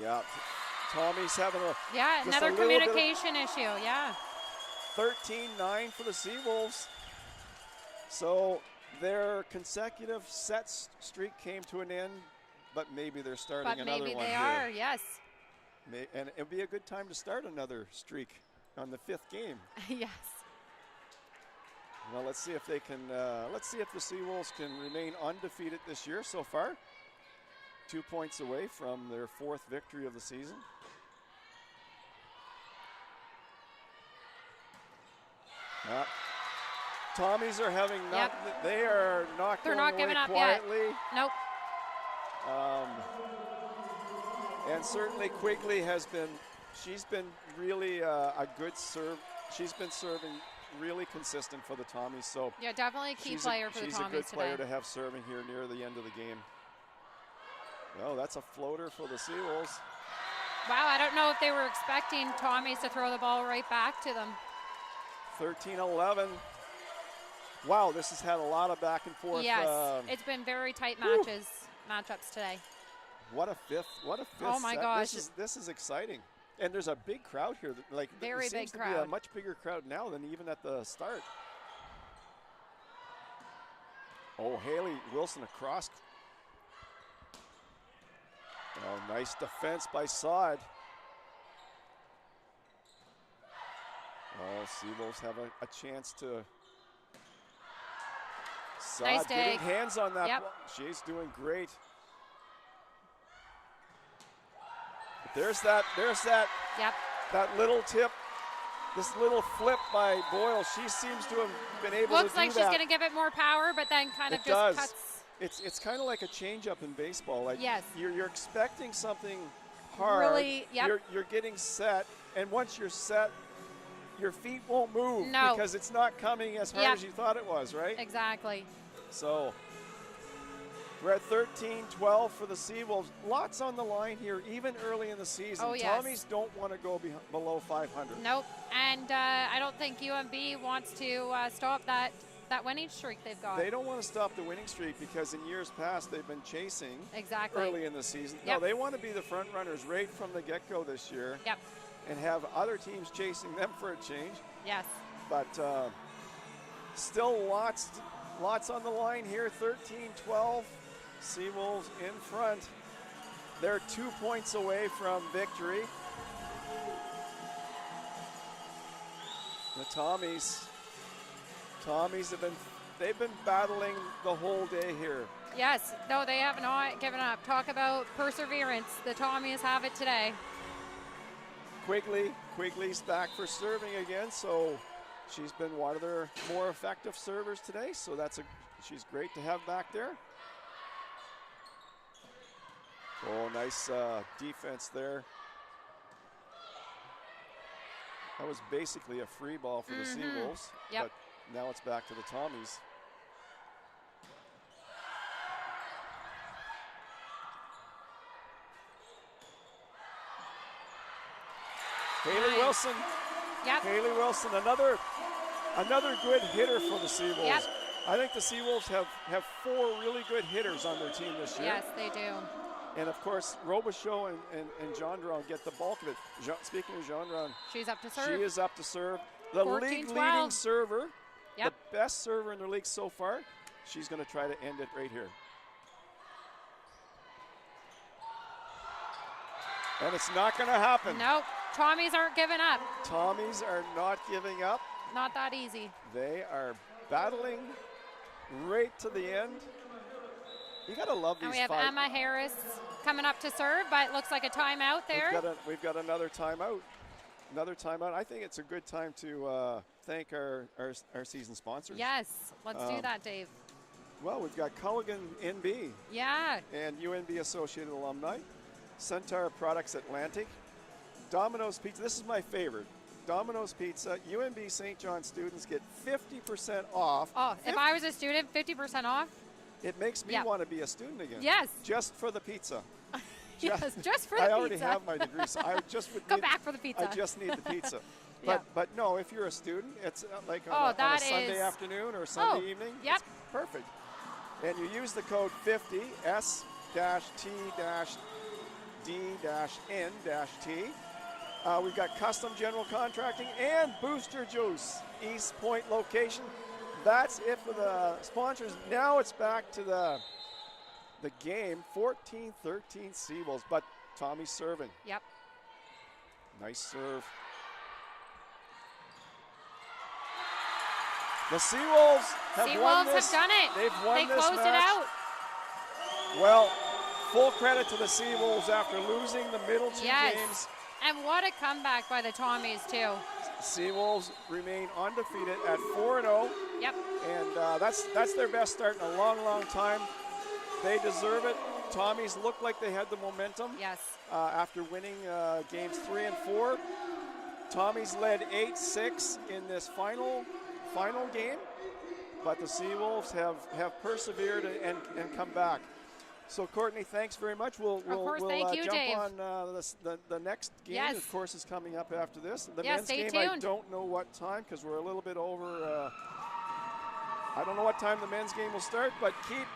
A: Yeah, Tommy's having
B: another communication issue. Yeah.
A: 13-9 for the Seawolves. So their consecutive sets streak came to an end, but maybe they're starting another one.
B: But maybe they are, yes.
A: And it would be a good time to start another streak on the 5th game.
B: Yes.
A: Well, let's see if they can. Let's see if the Seawolves can remain undefeated this year so far. 2 points away from their 4th victory of the season. Tommies are having they are not
B: They're
A: going
B: not
A: away
B: giving up
A: quietly.
B: yet. Nope.
A: And certainly Quigley has been, she's been really a good serve. She's been serving really consistent for the Tommies. So
B: yeah, definitely a key player for the Tommies
A: today. She's a good player
B: today.
A: to have serving here near the end of the game. Well, that's a floater for the Seawolves.
B: Wow, I don't know if they were expecting Tommies to throw the ball right back to them.
A: 13-11. Wow, this has had a lot of back and forth.
B: Yes, it's been very tight matchups today.
A: What a fifth! What a fifth!
B: Oh my gosh!
A: This is exciting, and there's a big crowd here. Like
B: very
A: big crowd. Be a much bigger crowd now than even at the start. Oh, Haley Wilson across. Oh, nice defense by Sod. Oh, Seawolves have a chance to. Sod
B: nice
A: getting hands on that.
B: Yep.
A: She's doing great. There's that.
B: Yep.
A: That little tip, this little flip by Boyle. She seems to have been able to do that.
B: Looks like she's going to give it more power, but then kind of just cuts.
A: It's kind of like a changeup in baseball. Like
B: yes.
A: You're expecting something hard.
B: Really, yep.
A: You're getting set, and once you're set, your feet won't move because it's not coming as hard as you thought it was, right?
B: Exactly.
A: So We're at 13-12 for the Seawolves. Lots on the line here, even early in the season.
B: Oh, yes.
A: Tommies don't want to go below 500.
B: Nope. And I don't think UNB wants to stop that winning streak they've got.
A: They don't want to stop the winning streak because in years past they've been chasing early in the season.
B: Yep.
A: No, they want to be the front runners right from the get-go this year.
B: Yep.
A: And have other teams chasing them for a change.
B: Yes.
A: But still lots on the line here. 13-12. Seawolves in front. They're 2 points away from victory. The Tommies they've been battling the whole day here.
B: Yes, no, they have not given up. Talk about perseverance. The Tommies have it today.
A: Quigley's back for serving again, so she's been one of their more effective servers today, so she's great to have back there. Oh, nice defense there. That was basically a free ball for the Seawolves, but now it's back to the Tommies. Haley Wilson.
B: Yep.
A: Haley Wilson, another good hitter for the Seawolves.
B: Yep.
A: I think the Seawolves have 4 really good hitters on their team this year.
B: Yes, they do.
A: And of course, Robichaud and Gendron get the bulk of it. Speaking of Gendron,
B: she's up to serve.
A: She is up to serve. The league leading server, the best server in the league so far. She's going to try to end it right here. And it's not going to happen.
B: Nope. Tommies aren't giving up.
A: Tommies are not giving up.
B: Not that easy.
A: They are battling right to the end. You got to love these.
B: And we have Emma Harris coming up to serve, but it looks like a timeout there.
A: We've got another timeout. Another timeout. I think it's a good time to thank our season sponsors.
B: Yes, let's do that, Dave.
A: Well, we've got Culligan NB.
B: Yeah.
A: And UNB Associated Alumni. Centaur Products Atlantic. Domino's Pizza. This is my favorite. Domino's Pizza. UNB St. John students get 50% off.
B: Oh, if I was a student, 50% off?
A: It makes me want to be a student again.
B: Yes.
A: Just for the pizza.
B: Yes, just for the pizza.
A: I already have my degree, so I just would
B: go back for the pizza.
A: I just need the pizza. But no, if you're a student, it's like on a Sunday afternoon or Sunday evening.
B: Yep.
A: It's perfect. And you use the code 50 S-T-D-N-T. We've got custom general contracting and Booster Juice, East Point location. That's it for the sponsors. Now it's back to the game, 14-13 Seawolves, but Tommy's serving.
B: Yep.
A: Nice serve. The Seawolves have won this.
B: Have done it.
A: They've won this match.
B: They closed it out.
A: Well, full credit to the Seawolves after losing the middle two games.
B: And what a comeback by the Tommies, too.
A: Seawolves remain undefeated at 4-0.
B: Yep.
A: And that's their best start in a long, long time. They deserve it. Tommies looked like they had the momentum.
B: Yes.
A: After winning games 3 and 4. Tommies led 8-6 in this final game, but the Seawolves have persevered and come back. So Courtney, thanks very much. We'll jump
B: Dave.
A: on the next game.
B: Yes.
A: Of course, is coming up after this. The
B: yes,
A: men's
B: stay
A: game,
B: tuned.
A: I don't know what time because we're a little bit over. I don't know what time the men's game will start, but keep.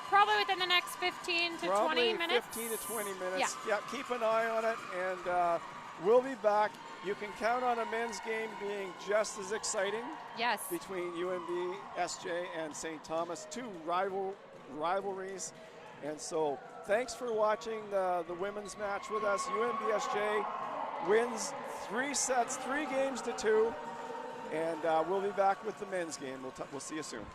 B: Probably within the next 15 to 20 minutes.
A: 15 to 20 minutes. Yeah, keep an eye on it, and we'll be back. You can count on a men's game being just as exciting.
B: Yes.
A: Between UNBSJ and St. Thomas, two rivalries. And so thanks for watching the women's match with us. UNBSJ wins 3 sets, 3 games to 2. And we'll be back with the men's game. We'll see you soon.